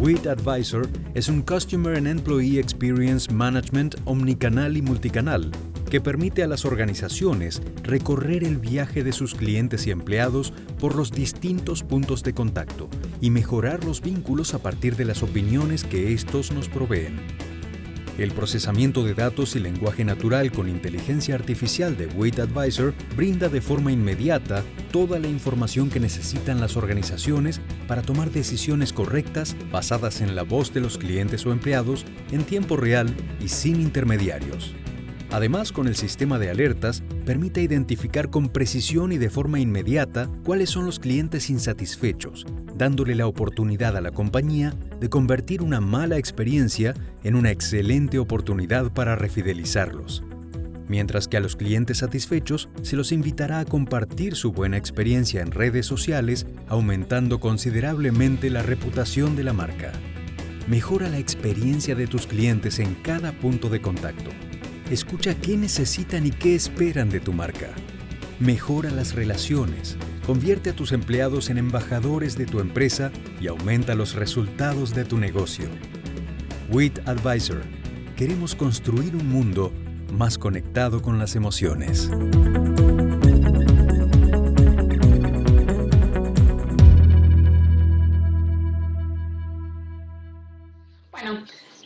WIT Advisor es un Customer and Employee Experience Management omnicanal y multicanal que permite a las organizaciones recorrer el viaje de sus clientes y empleados por los distintos puntos de contacto y mejorar los vínculos a partir de las opiniones que estos nos proveen. El procesamiento de datos y lenguaje natural con inteligencia artificial de WIT Advisor brinda de forma inmediata toda la información que necesitan las organizaciones para tomar decisiones correctas basadas en la voz de los clientes o empleados en tiempo real y sin intermediarios. Además, con el sistema de alertas, permite identificar con precisión y de forma inmediata cuáles son los clientes insatisfechos, dándole la oportunidad a la compañía de convertir una mala experiencia en una excelente oportunidad para refidelizarlos. Mientras que a los clientes satisfechos se los invitará a compartir su buena experiencia en redes sociales, aumentando considerablemente la reputación de la marca. Mejora la experiencia de tus clientes en cada punto de contacto. Escucha qué necesitan y qué esperan de tu marca. Mejora las relaciones, convierte a tus empleados en embajadores de tu empresa y aumenta los resultados de tu negocio. WIT Advisor. Queremos construir un mundo más conectado con las emociones. Bueno,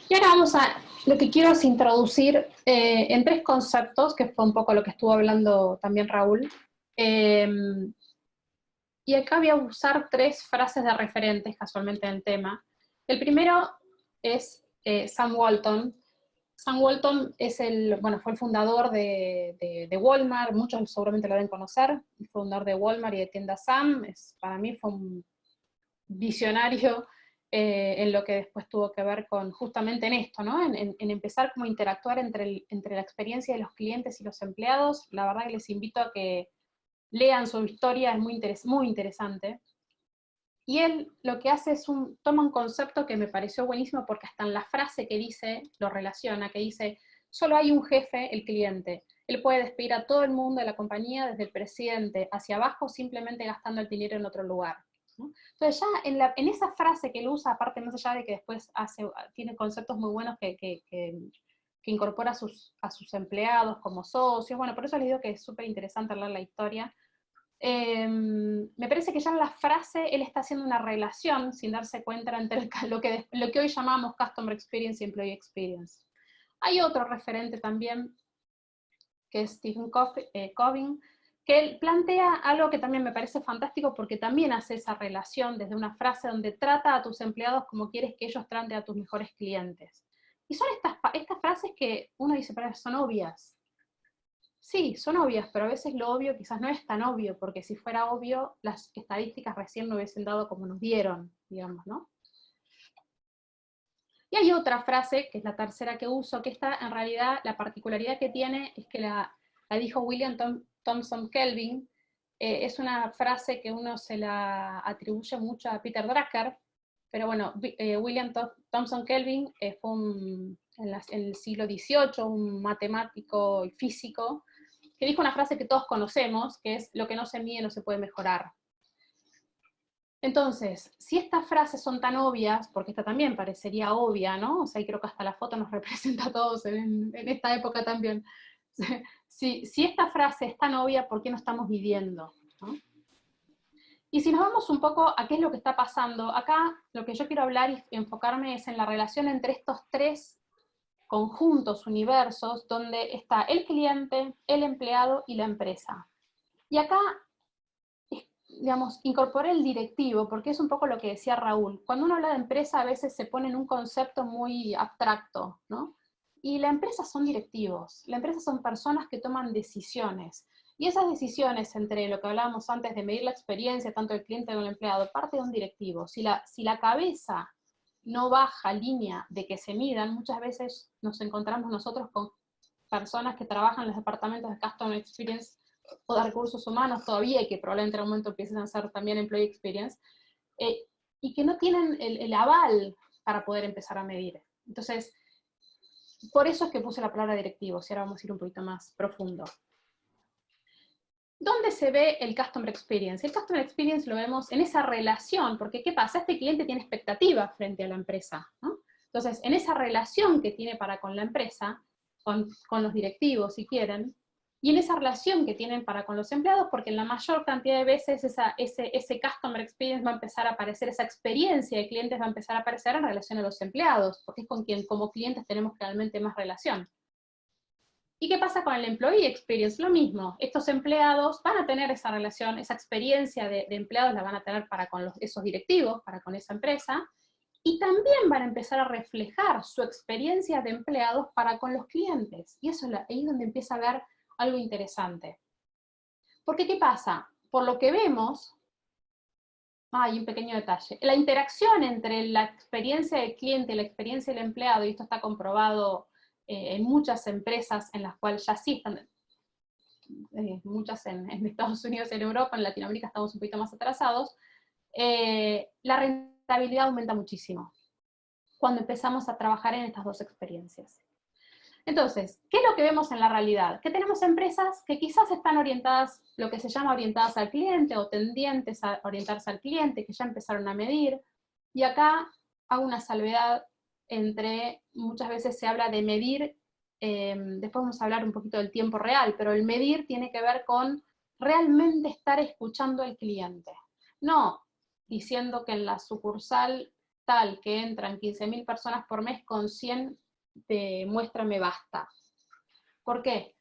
y ahora lo que quiero es introducir en 3 conceptos, que fue un poco lo que estuvo hablando también Raúl. Y acá voy a usar 3 frases de referentes, casualmente en el tema. El primero es Sam Walton. Sam Walton es fue el fundador de Walmart, muchos seguramente lo deben conocer, el fundador de Walmart y de tienda Sam. Para mí fue un visionario en lo que después tuvo que ver con justamente en esto, ¿no? En empezar como a interactuar entre la experiencia de los clientes y los empleados. La verdad que les invito a que lean su historia, es muy interesante. Y él lo que hace es toma un concepto que me pareció buenísimo, porque hasta en la frase que dice, lo relaciona, que dice, solo hay un jefe, el cliente. Él puede despedir a todo el mundo de la compañía, desde el presidente hacia abajo, simplemente gastando el dinero en otro lugar, ¿no? Entonces ya en esa frase que él usa, aparte más allá de que después tiene conceptos muy buenos que incorpora a sus empleados como socios, bueno, por eso les digo que es súper interesante leer la historia. Me parece que ya en la frase él está haciendo una relación, sin darse cuenta, entre lo que hoy llamamos Customer Experience y Employee Experience. Hay otro referente también, que es Stephen Covey, que él plantea algo que también me parece fantástico, porque también hace esa relación desde una frase donde trata a tus empleados como quieres que ellos traten a tus mejores clientes. Y son estas frases que uno dice, pero son obvias. Sí, son obvias, pero a veces lo obvio quizás no es tan obvio, porque si fuera obvio, las estadísticas recién no hubiesen dado como nos dieron, digamos, ¿no? Y hay otra frase, que es la tercera que uso, que esta en realidad la particularidad que tiene es que la dijo William Thomson Kelvin. Es una frase que uno se la atribuye mucho a Peter Drucker, pero bueno, William Thomson Kelvin fue en el siglo XVIII, un matemático y físico, que dijo una frase que todos conocemos, que es, lo que no se mide no se puede mejorar. Entonces, si estas frases son tan obvias, porque esta también parecería obvia, ¿no? O sea, y creo que hasta la foto nos representa a todos en esta época también. Si esta frase es tan obvia, ¿por qué no estamos midiendo, ¿no? Y si nos vamos un poco a qué es lo que está pasando, acá lo que yo quiero hablar y enfocarme es en la relación entre estos 3 conjuntos, universos, donde está el cliente, el empleado y la empresa. Y acá, digamos, incorporé el directivo, porque es un poco lo que decía Raúl. Cuando uno habla de empresa, a veces se pone en un concepto muy abstracto, ¿no? Y la empresa son directivos, la empresa son personas que toman decisiones. Y esas decisiones, entre lo que hablábamos antes de medir la experiencia, tanto del cliente como del empleado, parte de un directivo. Si la cabeza no baja línea de que se midan, muchas veces nos encontramos nosotros con personas que trabajan en los departamentos de Customer Experience o de recursos humanos todavía, y que probablemente en algún momento empiecen a hacer también Employee Experience, y que no tienen el aval para poder empezar a medir. Entonces, por eso es que puse la palabra directivo, si ahora vamos a ir un poquito más profundo. ¿Dónde se ve el Customer Experience? El Customer Experience lo vemos en esa relación, porque ¿qué pasa? Este cliente tiene expectativas frente a la empresa, ¿no? Entonces, en esa relación que tiene con la empresa, con los directivos, si quieren, y en esa relación que tienen para con los empleados, porque en la mayor cantidad de veces ese customer experience va a empezar a aparecer, esa experiencia de clientes va a empezar a aparecer en relación a los empleados, porque es con quien como clientes tenemos realmente más relación. ¿Y qué pasa con el employee experience? Lo mismo, estos empleados van a tener esa relación, esa experiencia de empleados la van a tener para con esos directivos, para con esa empresa, y también van a empezar a reflejar su experiencia de empleados para con los clientes. Y eso ahí es donde empieza a haber algo interesante. Porque ¿qué pasa? Por lo que vemos, hay un pequeño detalle, la interacción entre la experiencia del cliente y la experiencia del empleado, y esto está comprobado en muchas empresas en las cuales ya sí están, muchas en Estados Unidos, en Europa, en Latinoamérica estamos un poquito más atrasados, la rentabilidad aumenta muchísimo cuando empezamos a trabajar en estas dos experiencias. Entonces, ¿qué es lo que vemos en la realidad? Que tenemos empresas que quizás están orientadas, lo que se llama orientadas al cliente, o tendientes a orientarse al cliente, que ya empezaron a medir, y acá hago una salvedad entre, muchas veces se habla de medir, después vamos a hablar un poquito del tiempo real, pero el medir tiene que ver con realmente estar escuchando al cliente. No diciendo que en la sucursal tal que entran 15.000 personas por mes con 100 de muestra me basta. ¿Por qué?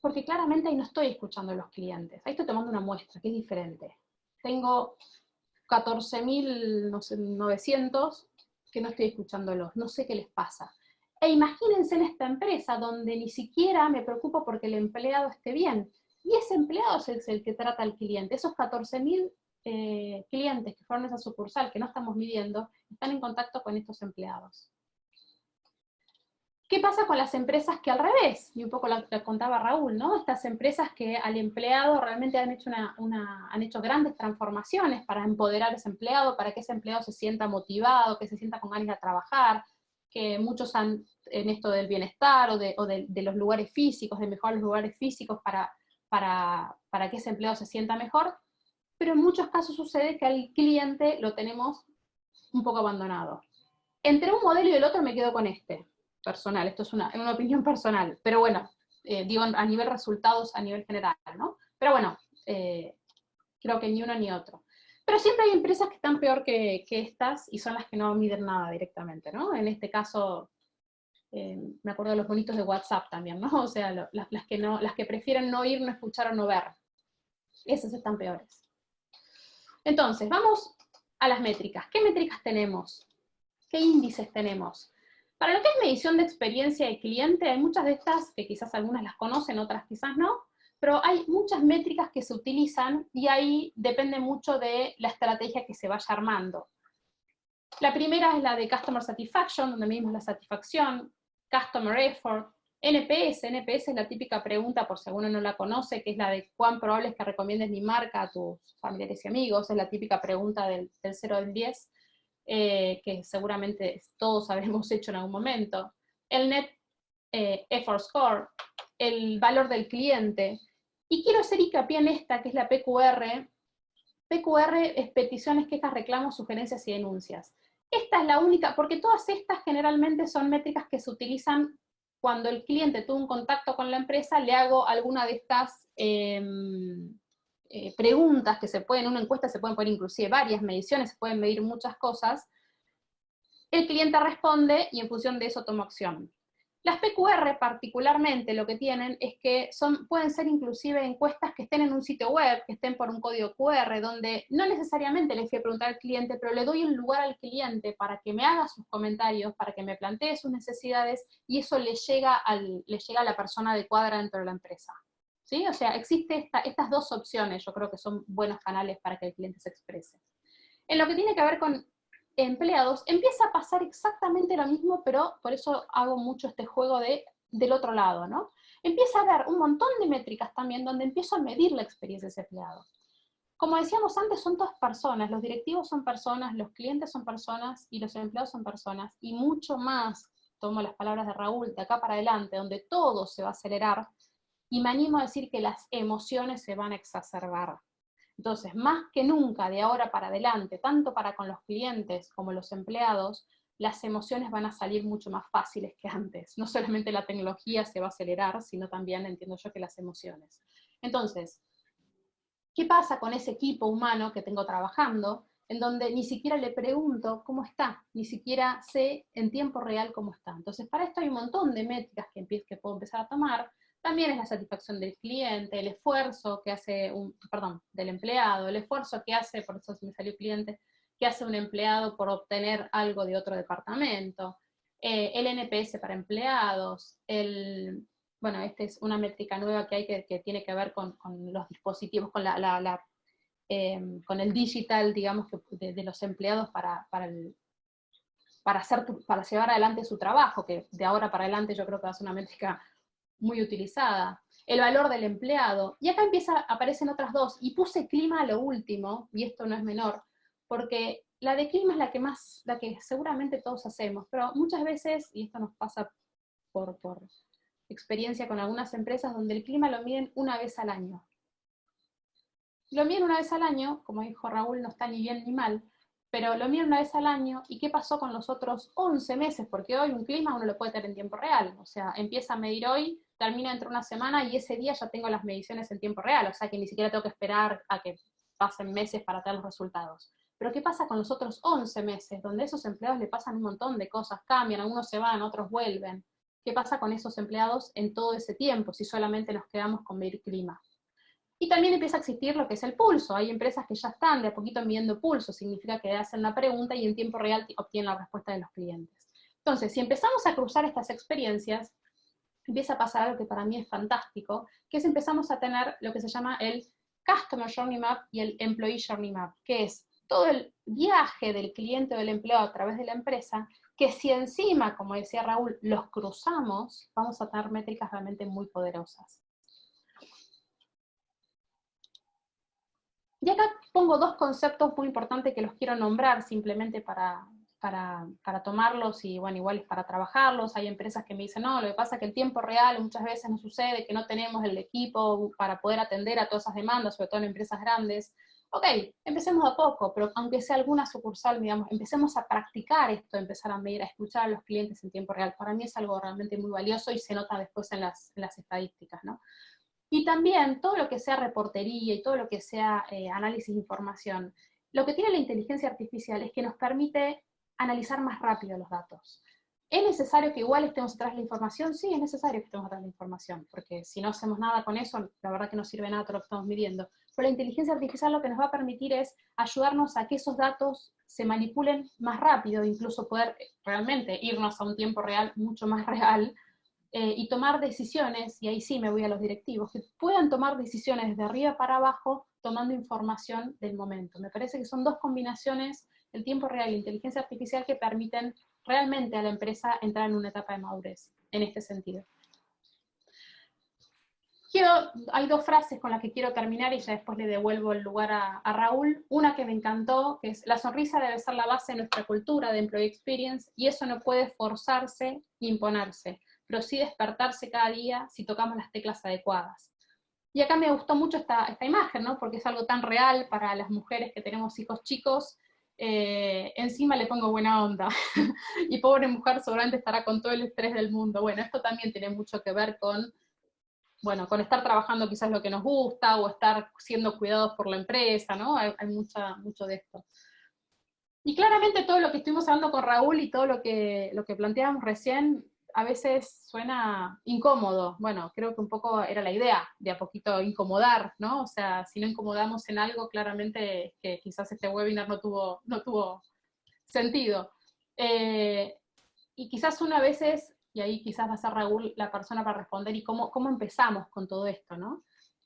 Porque claramente ahí no estoy escuchando a los clientes, ahí estoy tomando una muestra, que es diferente. Tengo 14.900 que no estoy escuchándolos, no sé qué les pasa. E imagínense en esta empresa donde ni siquiera me preocupo porque el empleado esté bien, y ese empleado es el que trata al cliente. Esos 14.000 clientes que fueron a esa sucursal, que no estamos midiendo, están en contacto con estos empleados. ¿Qué pasa con las empresas que al revés? Y un poco lo contaba Raúl, ¿no? Estas empresas que al empleado realmente han hecho, han hecho grandes transformaciones para empoderar a ese empleado, para que ese empleado se sienta motivado, que se sienta con ganas de trabajar, que muchos han, en esto del bienestar o de los lugares físicos, de mejorar los lugares físicos para que ese empleado se sienta mejor, pero en muchos casos sucede que al cliente lo tenemos un poco abandonado. Entre un modelo y el otro me quedo con este. Personal, esto es una opinión personal, pero bueno, digo a nivel resultados, a nivel general, ¿no? Pero bueno, creo que ni uno ni otro. Pero siempre hay empresas que están peor que estas, y son las que no miden nada directamente, ¿no? En este caso, me acuerdo de los bonitos de WhatsApp también, ¿no? O sea, las que prefieren no oír, no escuchar o no ver. Esas están peores. Entonces, vamos a las métricas. ¿Qué métricas tenemos? ¿Qué índices tenemos? Para lo que es medición de experiencia de cliente, hay muchas de estas, que quizás algunas las conocen, otras quizás no, pero hay muchas métricas que se utilizan, y ahí depende mucho de la estrategia que se vaya armando. La primera es la de Customer Satisfaction, donde medimos la satisfacción, Customer Effort, NPS es la típica pregunta, por si alguno no la conoce, que es la de cuán probable es que recomiendes mi marca a tus familiares y amigos, es la típica pregunta del 0 al 10, que seguramente todos habremos hecho en algún momento. El Net Effort Score, el valor del cliente, y quiero hacer hincapié en esta, que es la PQR. PQR es peticiones, quejas, reclamos, sugerencias y denuncias. Esta es la única, porque todas estas generalmente son métricas que se utilizan cuando el cliente tuvo un contacto con la empresa, le hago alguna de estas preguntas que se pueden, en una encuesta se pueden poner inclusive varias mediciones, se pueden medir muchas cosas, el cliente responde y en función de eso toma acción. Las PQR particularmente lo que tienen es que pueden ser inclusive encuestas que estén en un sitio web, que estén por un código QR, donde no necesariamente le fui a preguntar al cliente, pero le doy un lugar al cliente para que me haga sus comentarios, para que me plantee sus necesidades, y eso le llega a la persona adecuada dentro de la empresa. ¿Sí? O sea, existen estas dos opciones, yo creo que son buenos canales para que el cliente se exprese. En lo que tiene que ver con empleados, empieza a pasar exactamente lo mismo, pero por eso hago mucho este juego del otro lado, ¿no? Empieza a haber un montón de métricas también donde empiezo a medir la experiencia de ese empleado. Como decíamos antes, son todas personas, los directivos son personas, los clientes son personas, y los empleados son personas, y mucho más, tomo las palabras de Raúl, de acá para adelante, donde todo se va a acelerar, y me animo a decir que las emociones se van a exacerbar. Entonces, más que nunca, de ahora para adelante, tanto para con los clientes como los empleados, las emociones van a salir mucho más fáciles que antes. No solamente la tecnología se va a acelerar, sino también, entiendo yo, que las emociones. Entonces, ¿qué pasa con ese equipo humano que tengo trabajando, en donde ni siquiera le pregunto cómo está, ni siquiera sé en tiempo real cómo está? Entonces, para esto hay un montón de métricas que puedo empezar a tomar. También es la satisfacción del cliente, el esfuerzo que hace del empleado, el esfuerzo que hace, por eso me salió cliente, que hace un empleado por obtener algo de otro departamento, el NPS para empleados, bueno, esta es una métrica nueva que hay que tiene que ver con los dispositivos, con con el digital, digamos, de los empleados para llevar adelante su trabajo, que de ahora para adelante yo creo que va a ser una métrica muy utilizada. El valor del empleado, y acá aparecen otras dos, y puse clima a lo último, y esto no es menor, porque la de clima es la que seguramente todos hacemos, pero muchas veces, y esto nos pasa por experiencia con algunas empresas, donde el clima lo miden una vez al año. Lo miden una vez al año, como dijo Raúl, no está ni bien ni mal, pero lo miden una vez al año, ¿y qué pasó con los otros 11 meses? Porque hoy un clima uno lo puede tener en tiempo real, o sea, empieza a medir hoy, termina dentro de una semana, y ese día ya tengo las mediciones en tiempo real, o sea que ni siquiera tengo que esperar a que pasen meses para tener los resultados. Pero ¿qué pasa con los otros 11 meses, donde a esos empleados le pasan un montón de cosas, cambian, algunos se van, otros vuelven? ¿Qué pasa con esos empleados en todo ese tiempo, si solamente nos quedamos con medir clima? Y también empieza a existir lo que es el pulso. Hay empresas que ya están de a poquito midiendo pulso, significa que hacen una pregunta y en tiempo real obtienen la respuesta de los clientes. Entonces, si empezamos a cruzar estas experiencias, empieza a pasar algo que para mí es fantástico, que es empezamos a tener lo que se llama el Customer Journey Map y el Employee Journey Map, que es todo el viaje del cliente o del empleado a través de la empresa, que si encima, como decía Raúl, los cruzamos, vamos a tener métricas realmente muy poderosas. Y acá pongo dos conceptos muy importantes que los quiero nombrar simplemente para tomarlos y, bueno, igual es para trabajarlos. Hay empresas que me dicen, no, lo que pasa es que el tiempo real muchas veces nos sucede, que no tenemos el equipo para poder atender a todas esas demandas, sobre todo en empresas grandes. Ok, empecemos a poco, pero aunque sea alguna sucursal, digamos, empecemos a practicar esto, empezar a medir, a escuchar a los clientes en tiempo real. Para mí es algo realmente muy valioso y se nota después en las estadísticas, ¿no? Y también todo lo que sea reportería y todo lo que sea análisis de información. Lo que tiene la inteligencia artificial es que nos permite analizar más rápido los datos. ¿Es necesario que igual estemos atrás de la información? Sí, es necesario que estemos atrás de la información, porque si no hacemos nada con eso, la verdad que no sirve nada todo lo que estamos midiendo. Pero la inteligencia artificial lo que nos va a permitir es ayudarnos a que esos datos se manipulen más rápido, incluso poder realmente irnos a un tiempo real mucho más real, y tomar decisiones, y ahí sí me voy a los directivos, que puedan tomar decisiones de arriba para abajo tomando información del momento. Me parece que son dos combinaciones, el tiempo real y la inteligencia artificial, que permiten realmente a la empresa entrar en una etapa de madurez, en este sentido. Hay dos frases con las que quiero terminar y ya después le devuelvo el lugar a Raúl. Una que me encantó, que es: la sonrisa debe ser la base de nuestra cultura de Employee Experience, y eso no puede forzarse ni imponerse, pero sí despertarse cada día si tocamos las teclas adecuadas. Y acá me gustó mucho esta imagen, ¿no? Porque es algo tan real para las mujeres que tenemos hijos chicos. Encima le pongo buena onda, y pobre mujer seguramente estará con todo el estrés del mundo. Bueno, esto también tiene mucho que ver con estar trabajando quizás lo que nos gusta, o estar siendo cuidados por la empresa, ¿no? Hay mucho de esto. Y claramente todo lo que estuvimos hablando con Raúl y todo lo que planteábamos recién, a veces suena incómodo. Bueno, creo que un poco era la idea, de a poquito incomodar, ¿no? O sea, si no incomodamos en algo, claramente es que quizás este webinar no tuvo sentido. Y quizás una veces, y ahí quizás va a ser Raúl la persona para responder, y cómo empezamos con todo esto, ¿no?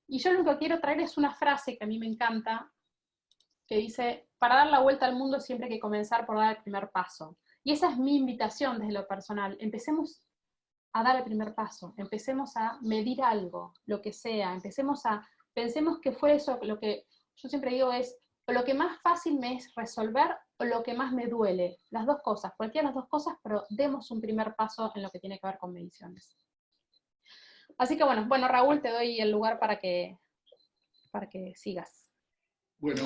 Y yo lo que quiero traer es una frase que a mí me encanta, que dice: para dar la vuelta al mundo siempre hay que comenzar por dar el primer paso. Y esa es mi invitación desde lo personal. Empecemos a dar el primer paso, empecemos a medir algo, lo que sea, pensemos que fue eso, lo que yo siempre digo es, o lo que más fácil me es resolver, o lo que más me duele, las dos cosas, cualquiera de las dos cosas, pero demos un primer paso en lo que tiene que ver con mediciones. Así que bueno, Raúl, te doy el lugar para que sigas. Bueno,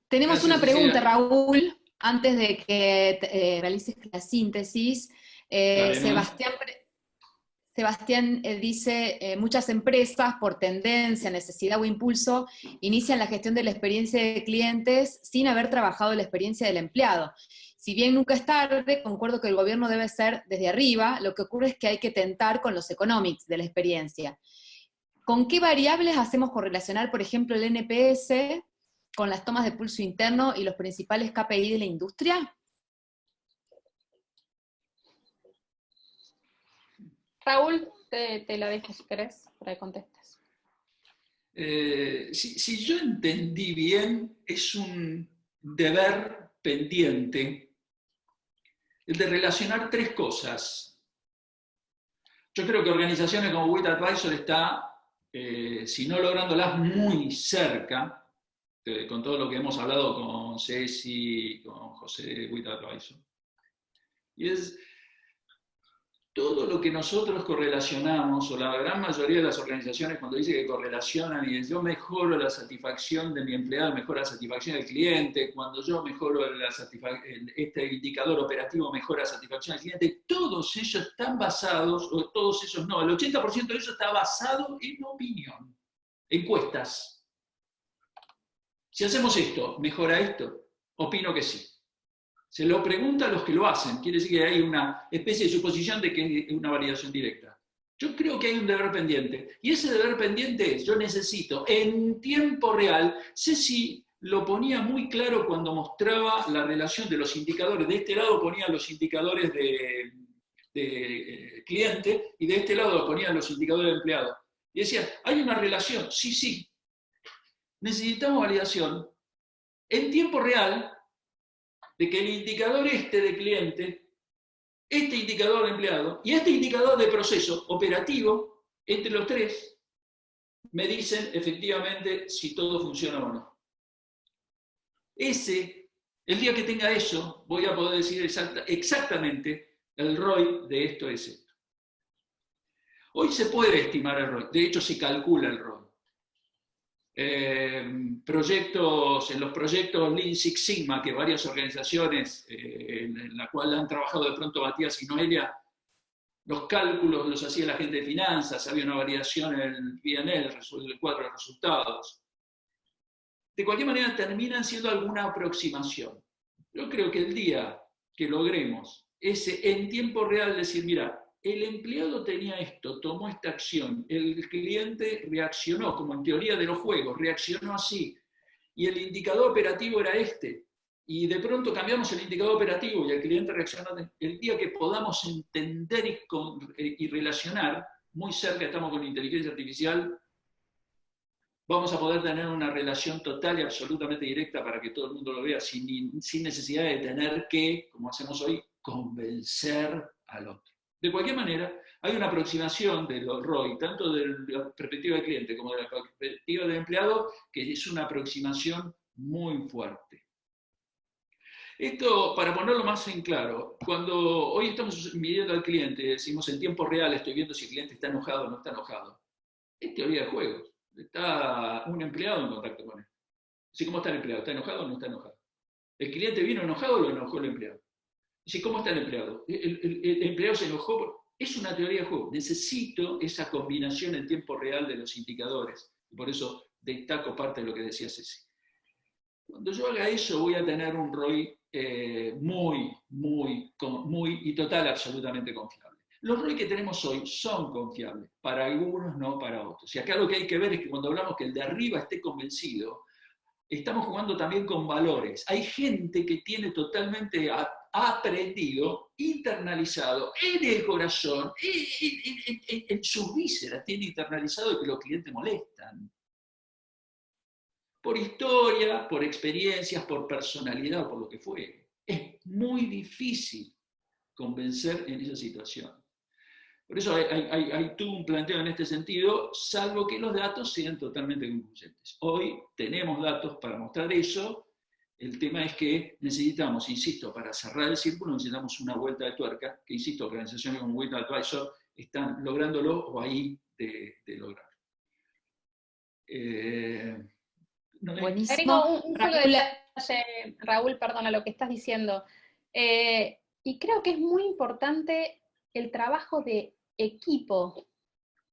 tenemos una pregunta, Raúl. antes de que realices la síntesis, Sebastián dice, muchas empresas, por tendencia, necesidad o impulso, inician la gestión de la experiencia de clientes sin haber trabajado la experiencia del empleado. Si bien nunca es tarde, concuerdo que el gobierno debe ser desde arriba, lo que ocurre es que hay que tentar con los economics de la experiencia. ¿Con qué variables hacemos correlacionar, por ejemplo, el NPS con las tomas de pulso interno y los principales KPI de la industria? Raúl, te lo dejo si querés, para que contestes. Si yo entendí bien, es un deber pendiente el de relacionar tres cosas. Yo creo que organizaciones como WIT Advisor está, si no lográndolas, muy cerca, con todo lo que hemos hablado con Ceci, con José de WIT Advisor. Y es todo lo que nosotros correlacionamos, o la gran mayoría de las organizaciones cuando dice que correlacionan y yo mejoro la satisfacción de mi empleado, mejora la satisfacción del cliente, cuando yo mejoro este indicador operativo mejora la satisfacción del cliente, todos ellos están basados, o todos ellos no, el 80% de ellos está basado en opinión, encuestas. Si hacemos esto, ¿mejora esto? Opino que sí. Se lo pregunta a los que lo hacen, quiere decir que hay una especie de suposición de que es una validación directa. Yo creo que hay un deber pendiente, y ese deber pendiente es, yo necesito, en tiempo real, Ceci lo ponía muy claro cuando mostraba la relación de los indicadores, de este lado ponía los indicadores de cliente, y de este lado ponía los indicadores de empleado. Y decía, hay una relación, sí, necesitamos validación en tiempo real, de que el indicador de cliente, este indicador de empleado y este indicador de proceso operativo, entre los tres, me dicen efectivamente si todo funciona o no. El día que tenga eso, voy a poder decir exactamente el ROI de esto es esto. Hoy se puede estimar el ROI, de hecho se calcula el ROI. En los proyectos Lean Six Sigma, que varias organizaciones en la cual han trabajado de pronto Matías y Noelia, los cálculos los hacía la gente de finanzas, había una variación en el P&L, el cuadro de resultados. De cualquier manera terminan siendo alguna aproximación. Yo creo que el día que logremos ese en tiempo real decir, mira, el empleado tenía esto, tomó esta acción, el cliente reaccionó, como en teoría de los juegos, reaccionó así, y el indicador operativo era este, y de pronto cambiamos el indicador operativo y el cliente reaccionó. El día que podamos entender y relacionar, muy cerca estamos con inteligencia artificial, vamos a poder tener una relación total y absolutamente directa para que todo el mundo lo vea, sin necesidad de tener que, como hacemos hoy, convencer al otro. De cualquier manera, hay una aproximación de los ROI, tanto de la perspectiva del cliente como de la perspectiva del empleado, que es una aproximación muy fuerte. Esto, para ponerlo más en claro, cuando hoy estamos midiendo al cliente, decimos en tiempo real, estoy viendo si el cliente está enojado o no está enojado. Es teoría de juegos. Está un empleado en contacto con él. Así, ¿cómo está el empleado? ¿Está enojado o no está enojado? ¿El cliente vino enojado o lo enojó el empleado? Dice, ¿cómo está el empleado? El empleado se enojó. Es una teoría de juego. Necesito esa combinación en tiempo real de los indicadores. Y por eso destaco parte de lo que decía Ceci. Cuando yo haga eso, voy a tener un ROI muy y total, absolutamente confiable. Los ROI que tenemos hoy son confiables. Para algunos, no para otros. Y acá lo que hay que ver es que cuando hablamos que el de arriba esté convencido, estamos jugando también con valores. Hay gente que tiene totalmente aprendido, internalizado en el corazón, en sus vísceras, tiene internalizado que los clientes molestan. Por historia, por experiencias, por personalidad o por lo que fuere. Es muy difícil convencer en esa situación. Por eso hay todo un planteo en este sentido, salvo que los datos sean totalmente concluyentes. Hoy tenemos datos para mostrar eso. El tema es que necesitamos, insisto, para cerrar el círculo, necesitamos una vuelta de tuerca, que insisto, organizaciones como WIT Advisor están lográndolo o ahí de lograr. Buenísimo. Un solo detalle Raúl, perdona, lo que estás diciendo. Y creo que es muy importante el trabajo de equipo,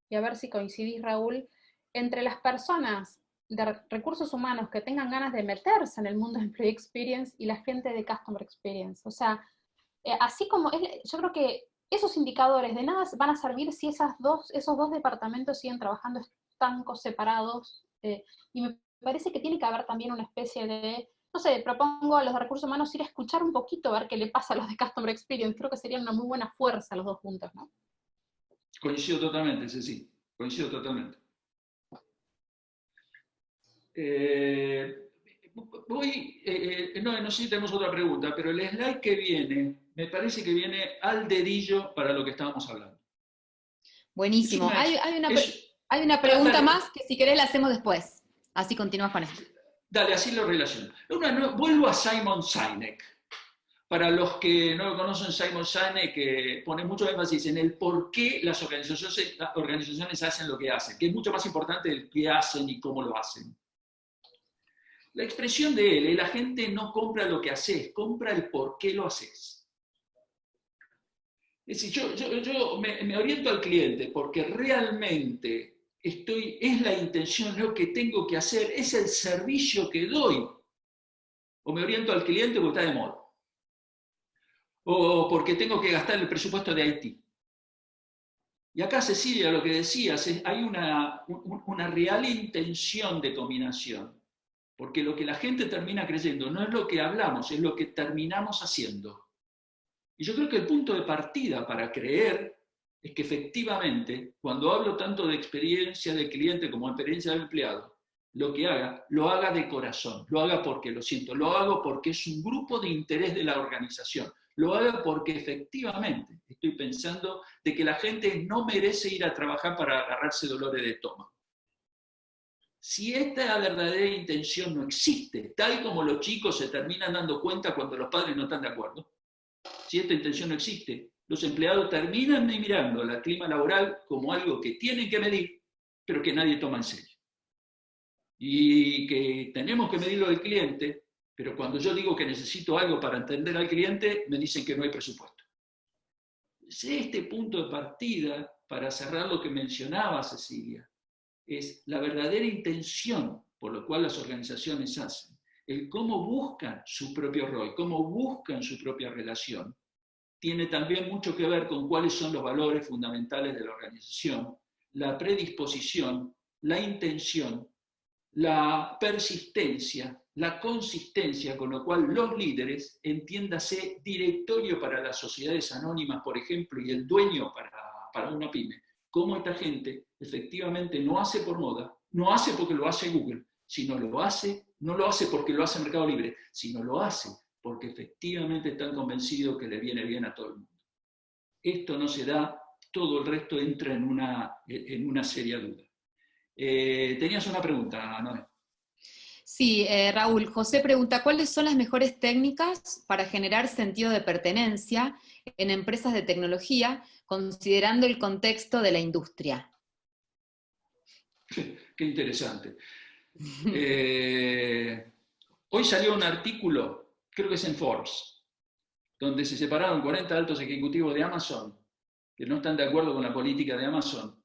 y a ver si coincidís, Raúl, entre las personas de recursos humanos que tengan ganas de meterse en el mundo de Employee Experience y la gente de Customer Experience. O sea, así como, yo creo que esos indicadores de nada van a servir si esos dos departamentos siguen trabajando estancos, separados, y me parece que tiene que haber también una especie de, no sé, propongo a los de recursos humanos ir a escuchar un poquito, a ver qué le pasa a los de Customer Experience. Creo que serían una muy buena fuerza los dos juntos, ¿no? Coincido totalmente, Ceci, coincido totalmente. No sé si tenemos otra pregunta, pero el slide que viene, me parece que viene al dedillo para lo que estábamos hablando. Buenísimo. Hay una pregunta más que si querés la hacemos después. Así continúas con esto. Dale, así lo relaciono. Vuelvo a Simon Sinek. Para los que no lo conocen, Simon Sinek pone mucho énfasis en el por qué las organizaciones hacen lo que hacen, que es mucho más importante el qué hacen y cómo lo hacen. La expresión de él, la gente no compra lo que haces, compra el por qué lo haces. Es decir, yo me oriento al cliente porque realmente es la intención, lo que tengo que hacer, es el servicio que doy. O me oriento al cliente porque está de moda. O porque tengo que gastar el presupuesto de IT. Y acá, Cecilia, lo que decías, hay una real intención de combinación. Porque lo que la gente termina creyendo no es lo que hablamos, es lo que terminamos haciendo. Y yo creo que el punto de partida para creer es que efectivamente, cuando hablo tanto de experiencia del cliente como experiencia del empleado, lo haga de corazón, lo haga porque lo siento, lo hago porque es un grupo de interés de la organización, lo haga porque efectivamente estoy pensando de que la gente no merece ir a trabajar para agarrarse dolores de estómago. Si esta verdadera intención no existe, tal como los chicos se terminan dando cuenta cuando los padres no están de acuerdo, si esta intención no existe, los empleados terminan mirando el clima laboral como algo que tienen que medir, pero que nadie toma en serio. Y que tenemos que medirlo del cliente, pero cuando yo digo que necesito algo para entender al cliente, me dicen que no hay presupuesto. Es este punto de partida, para cerrar lo que mencionaba Cecilia, es la verdadera intención por lo cual las organizaciones hacen, el cómo buscan su propio rol, cómo buscan su propia relación, tiene también mucho que ver con cuáles son los valores fundamentales de la organización, la predisposición, la intención, la persistencia, la consistencia, con lo cual los líderes, entiéndase directorio para las sociedades anónimas, por ejemplo, y el dueño para una pyme, cómo esta gente efectivamente no hace por moda, no hace porque lo hace Google, sino no lo hace porque lo hace Mercado Libre, sino lo hace porque efectivamente están convencidos que le viene bien a todo el mundo. Esto no se da, todo el resto entra en una seria duda. Tenías una pregunta, Noé. Sí, Raúl, José pregunta, ¿cuáles son las mejores técnicas para generar sentido de pertenencia en empresas de tecnología, considerando el contexto de la industria? Qué interesante. Hoy salió un artículo, creo que es en Forbes, donde se separaron 40 altos ejecutivos de Amazon que no están de acuerdo con la política de Amazon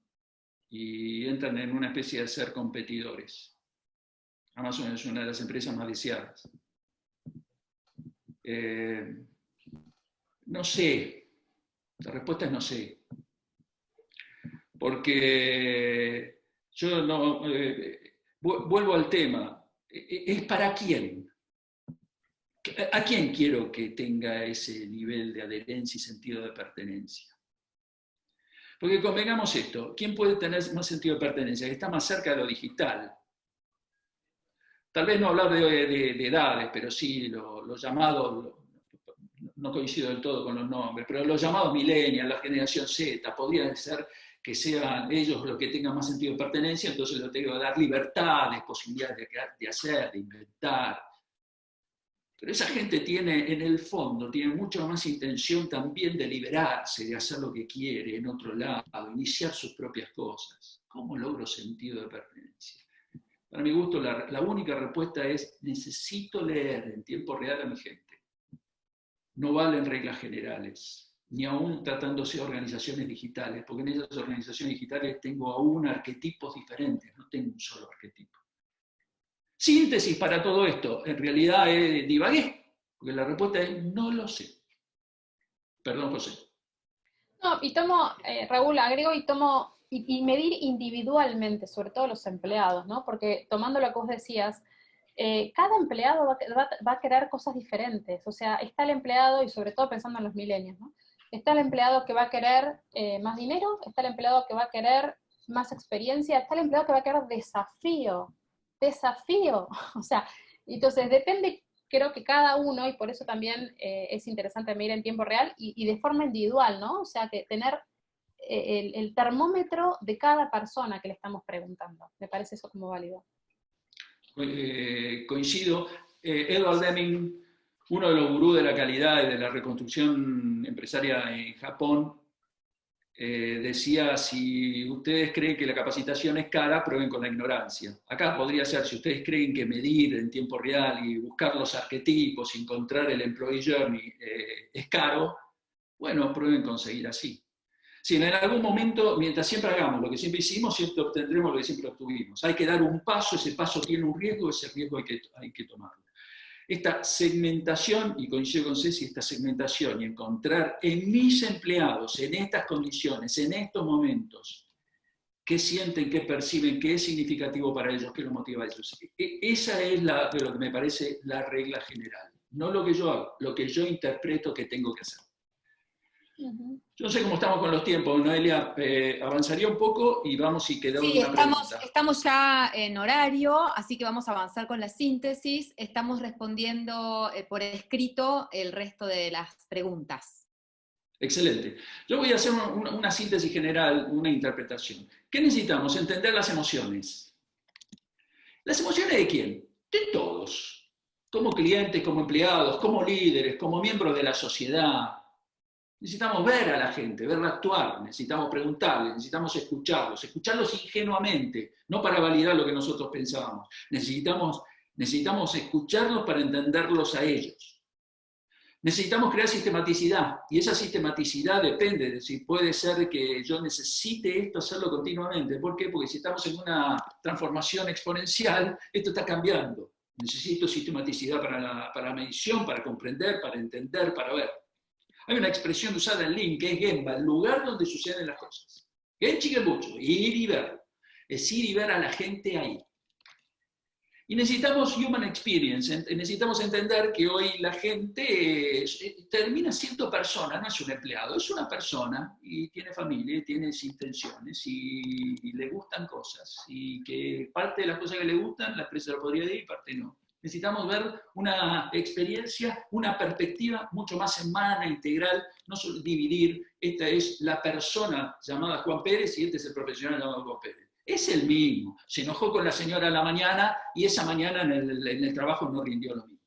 y entran en una especie de ser competidores. Amazon es una de las empresas más deseadas. No sé, la respuesta es no sé. Porque yo no... vuelvo al tema. ¿Es para quién? ¿A quién quiero que tenga ese nivel de adherencia y sentido de pertenencia? Porque convengamos esto, ¿quién puede tener más sentido de pertenencia? Que está más cerca de lo digital. Tal vez no hablar de edades, pero sí los llamados, no coincido del todo con los nombres, pero los llamados millennials, la generación Z, podrían ser que sean ellos los que tengan más sentido de pertenencia, entonces les tengo que dar libertades, posibilidades de hacer, de inventar. Pero esa gente tiene, en el fondo, tiene mucha más intención también de liberarse, de hacer lo que quiere en otro lado, iniciar sus propias cosas. ¿Cómo logro sentido de pertenencia? Para mi gusto, la única respuesta es: necesito leer en tiempo real a mi gente. No valen reglas generales, ni aún tratándose de organizaciones digitales, porque en esas organizaciones digitales tengo aún arquetipos diferentes, no tengo un solo arquetipo. Síntesis para todo esto, en realidad divagué, porque la respuesta es: no lo sé. Perdón, José. No, y tomo, Raúl, agrego y medir individualmente, sobre todo los empleados, ¿no? Porque tomando lo que vos decías, cada empleado va a querer cosas diferentes. O sea, está el empleado, y sobre todo pensando en los millennials, ¿no? Está el empleado que va a querer más dinero, está el empleado que va a querer más experiencia, está el empleado que va a querer desafío. O sea, entonces depende, creo que cada uno, y por eso también es interesante medir en tiempo real y de forma individual, ¿no? O sea, que tener el termómetro de cada persona que le estamos preguntando. Me parece eso como válido. Coincido. Edward Deming, uno de los gurús de la calidad y de la reconstrucción empresaria en Japón, decía: si ustedes creen que la capacitación es cara, prueben con la ignorancia. Acá podría ser: si ustedes creen que medir en tiempo real y buscar los arquetipos, encontrar el employee journey es caro, bueno, prueben conseguir así. Si en algún momento, mientras siempre hagamos lo que siempre hicimos, siempre obtendremos lo que siempre obtuvimos. Hay que dar un paso, ese paso tiene un riesgo, ese riesgo hay que tomarlo. Esta segmentación, y coincido con Ceci, esta segmentación y encontrar en mis empleados, en estas condiciones, en estos momentos, qué sienten, qué perciben, qué es significativo para ellos, qué los motiva a ellos. Esa es de lo que me parece la regla general. No lo que yo hago, lo que yo interpreto que tengo que hacer. Yo no sé cómo estamos con los tiempos, Noelia, avanzaría un poco y vamos si queda una pregunta. Estamos ya en horario, así que vamos a avanzar con la síntesis. Estamos respondiendo por escrito el resto de las preguntas. Excelente. Yo voy a hacer una síntesis general, una interpretación. ¿Qué necesitamos? Entender las emociones. ¿Las emociones de quién? De todos. Como clientes, como empleados, como líderes, como miembros de la sociedad. Necesitamos ver a la gente, verla actuar, necesitamos preguntarles, necesitamos escucharlos ingenuamente, no para validar lo que nosotros pensábamos. Necesitamos escucharlos para entenderlos a ellos. Necesitamos crear sistematicidad, y esa sistematicidad depende de si puede ser que yo necesite esto hacerlo continuamente. ¿Por qué? Porque si estamos en una transformación exponencial, esto está cambiando. Necesito sistematicidad para la medición, para comprender, para entender, para ver. Hay una expresión usada en Lean que es Gemba, el lugar donde suceden las cosas. Genchi Genbutsu, ir y ver. Es ir y ver a la gente ahí. Y necesitamos human experience, necesitamos entender que hoy la gente termina siendo persona, no es un empleado, es una persona y tiene familia, y tiene intenciones y le gustan cosas. Y que parte de las cosas que le gustan, la empresa lo podría decir y parte no. Necesitamos ver una experiencia, una perspectiva mucho más humana, integral, no solo dividir, esta es la persona llamada Juan Pérez y este es el profesional llamado Juan Pérez. Es el mismo. Se enojó con la señora a la mañana y esa mañana en el trabajo no rindió lo mismo.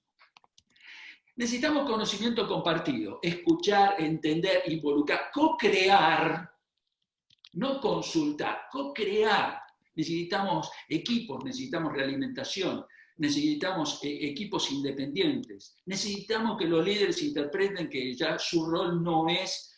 Necesitamos conocimiento compartido, escuchar, entender, involucrar, co-crear, no consultar, co-crear. Necesitamos equipos, necesitamos realimentación. Necesitamos equipos independientes. Necesitamos que los líderes interpreten que ya su rol no es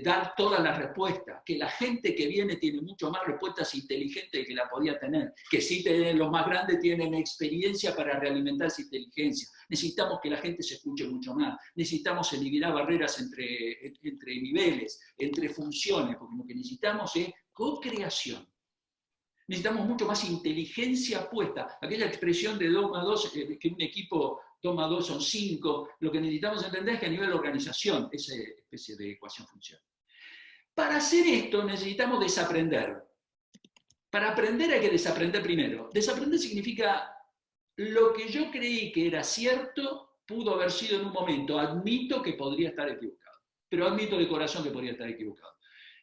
dar todas las respuestas, que la gente que viene tiene mucho más respuestas inteligentes que la podía tener, que sí los más grandes tienen experiencia para realimentar esa inteligencia. Necesitamos que la gente se escuche mucho más. Necesitamos eliminar barreras entre niveles, entre funciones, porque lo que necesitamos es co-creación. Necesitamos mucho más inteligencia puesta. Aquella expresión de 2 más 2, que un equipo 2 más 2 son 5, lo que necesitamos entender es que a nivel de organización, esa especie de ecuación funciona. Para hacer esto necesitamos desaprender. Para aprender hay que desaprender primero. Desaprender significa lo que yo creí que era cierto, pudo haber sido en un momento. Admito que podría estar equivocado, pero admito de corazón que podría estar equivocado.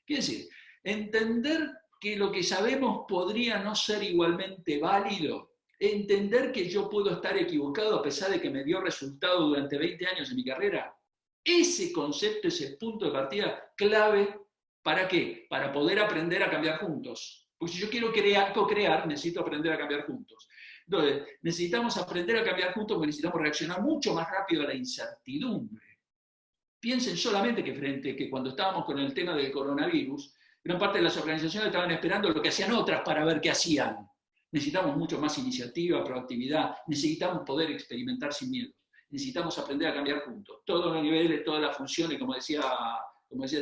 Quiere decir, entender que lo que sabemos podría no ser igualmente válido, entender que yo puedo estar equivocado a pesar de que me dio resultado durante 20 años en mi carrera, ese concepto, ese punto de partida clave, ¿para qué? Para poder aprender a cambiar juntos. Porque si yo quiero co-crear, necesito aprender a cambiar juntos. Entonces, necesitamos aprender a cambiar juntos porque necesitamos reaccionar mucho más rápido a la incertidumbre. Piensen solamente que cuando estábamos con el tema del coronavirus, gran parte de las organizaciones estaban esperando lo que hacían otras para ver qué hacían. Necesitamos mucho más iniciativa, proactividad, necesitamos poder experimentar sin miedo, necesitamos aprender a cambiar juntos. Todos los niveles, todas las funciones, como decía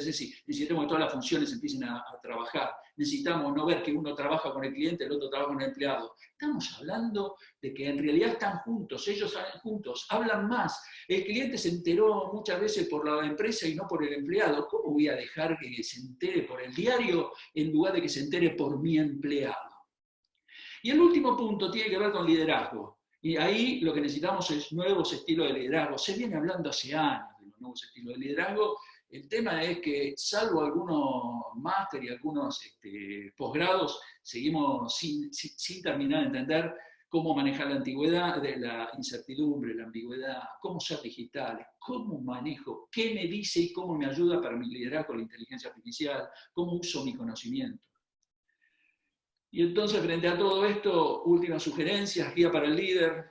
Ceci, necesitamos que todas las funciones empiecen a trabajar. Necesitamos no ver que uno trabaja con el cliente, el otro trabaja con el empleado. Estamos hablando de que en realidad están juntos, ellos están juntos, hablan más. El cliente se enteró muchas veces por la empresa y no por el empleado. ¿Cómo voy a dejar que se entere por el diario en lugar de que se entere por mi empleado? Y el último punto tiene que ver con liderazgo. Y ahí lo que necesitamos es nuevos estilos de liderazgo. Se viene hablando hace años de los nuevos estilos de liderazgo. El tema es que, salvo algunos máster y algunos posgrados, seguimos sin terminar de entender cómo manejar la antigüedad, la incertidumbre, la ambigüedad, cómo ser digital, cómo manejo, qué me dice y cómo me ayuda para mi liderazgo la inteligencia artificial, cómo uso mi conocimiento. Y entonces, frente a todo esto, últimas sugerencias, guía para el líder.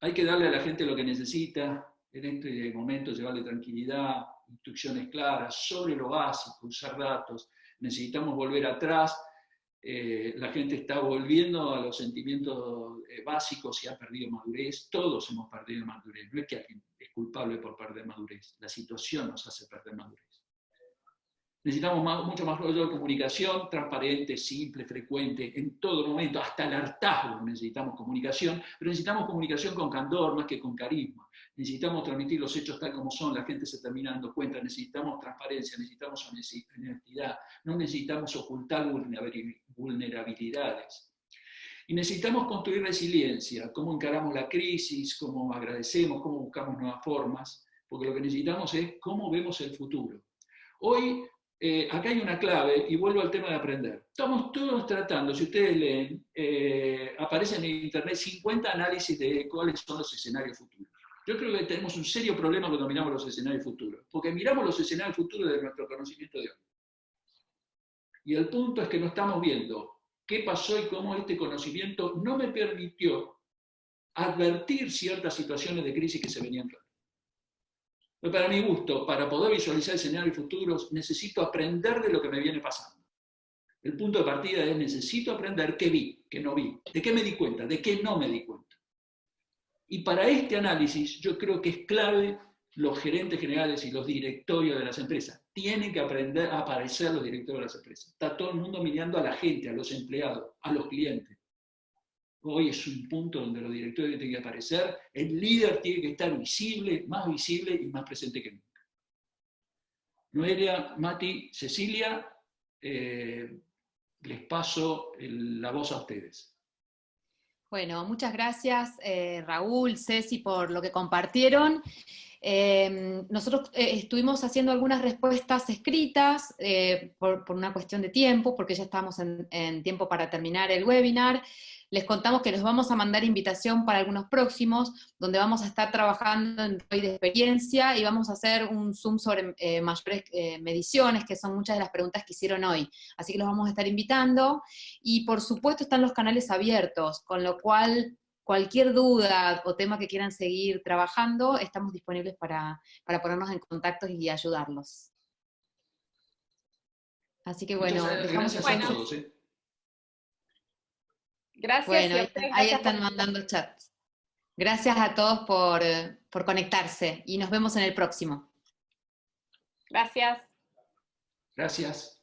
Hay que darle a la gente lo que necesita, en este momento llevarle tranquilidad, instrucciones claras sobre lo básico, usar datos. Necesitamos volver atrás. La gente está volviendo a los sentimientos básicos y ha perdido madurez. Todos hemos perdido madurez. No es que alguien es culpable por perder madurez. La situación nos hace perder madurez. Necesitamos mucho más rollo de comunicación, transparente, simple, frecuente, en todo momento, hasta el hartazgo necesitamos comunicación, pero necesitamos comunicación con candor más que con carisma. Necesitamos transmitir los hechos tal como son, la gente se termina dando cuenta, necesitamos transparencia, necesitamos honestidad, no necesitamos ocultar vulnerabilidades. Y necesitamos construir resiliencia, cómo encaramos la crisis, cómo agradecemos, cómo buscamos nuevas formas, porque lo que necesitamos es cómo vemos el futuro. Hoy, acá hay una clave, y vuelvo al tema de aprender. Estamos todos tratando, si ustedes leen, aparecen en internet 50 análisis de cuáles son los escenarios futuros. Yo creo que tenemos un serio problema cuando miramos los escenarios futuros, porque miramos los escenarios futuros de nuestro conocimiento de hoy. Y el punto es que no estamos viendo qué pasó y cómo este conocimiento no me permitió advertir ciertas situaciones de crisis que se venían dando. Pero para mi gusto, para poder visualizar escenarios futuros, necesito aprender de lo que me viene pasando. El punto de partida es necesito aprender qué vi, qué no vi, de qué me di cuenta, de qué no me di cuenta. Y para este análisis yo creo que es clave los gerentes generales y los directorios de las empresas. Tienen que aprender a aparecer los directorios de las empresas. Está todo el mundo mirando a la gente, a los empleados, a los clientes. Hoy es un punto donde los directores tienen que aparecer, el líder tiene que estar visible y más presente que nunca. Noelia, Mati, Cecilia, les paso la voz a ustedes. Bueno, muchas gracias Raúl, Ceci, por lo que compartieron. Nosotros estuvimos haciendo algunas respuestas escritas por una cuestión de tiempo, porque ya estamos en tiempo para terminar el webinar. Les contamos que les vamos a mandar invitación para algunos próximos, donde vamos a estar trabajando en ROI de experiencia y vamos a hacer un Zoom sobre mayores mediciones, que son muchas de las preguntas que hicieron hoy. Así que los vamos a estar invitando. Y por supuesto están los canales abiertos, con lo cual cualquier duda o tema que quieran seguir trabajando, estamos disponibles para ponernos en contacto y ayudarlos. Así que bueno, dejamos gracias a todos. Gracias. Bueno, ustedes, ahí gracias están mandando chats. Gracias a todos por conectarse y nos vemos en el próximo. Gracias. Gracias.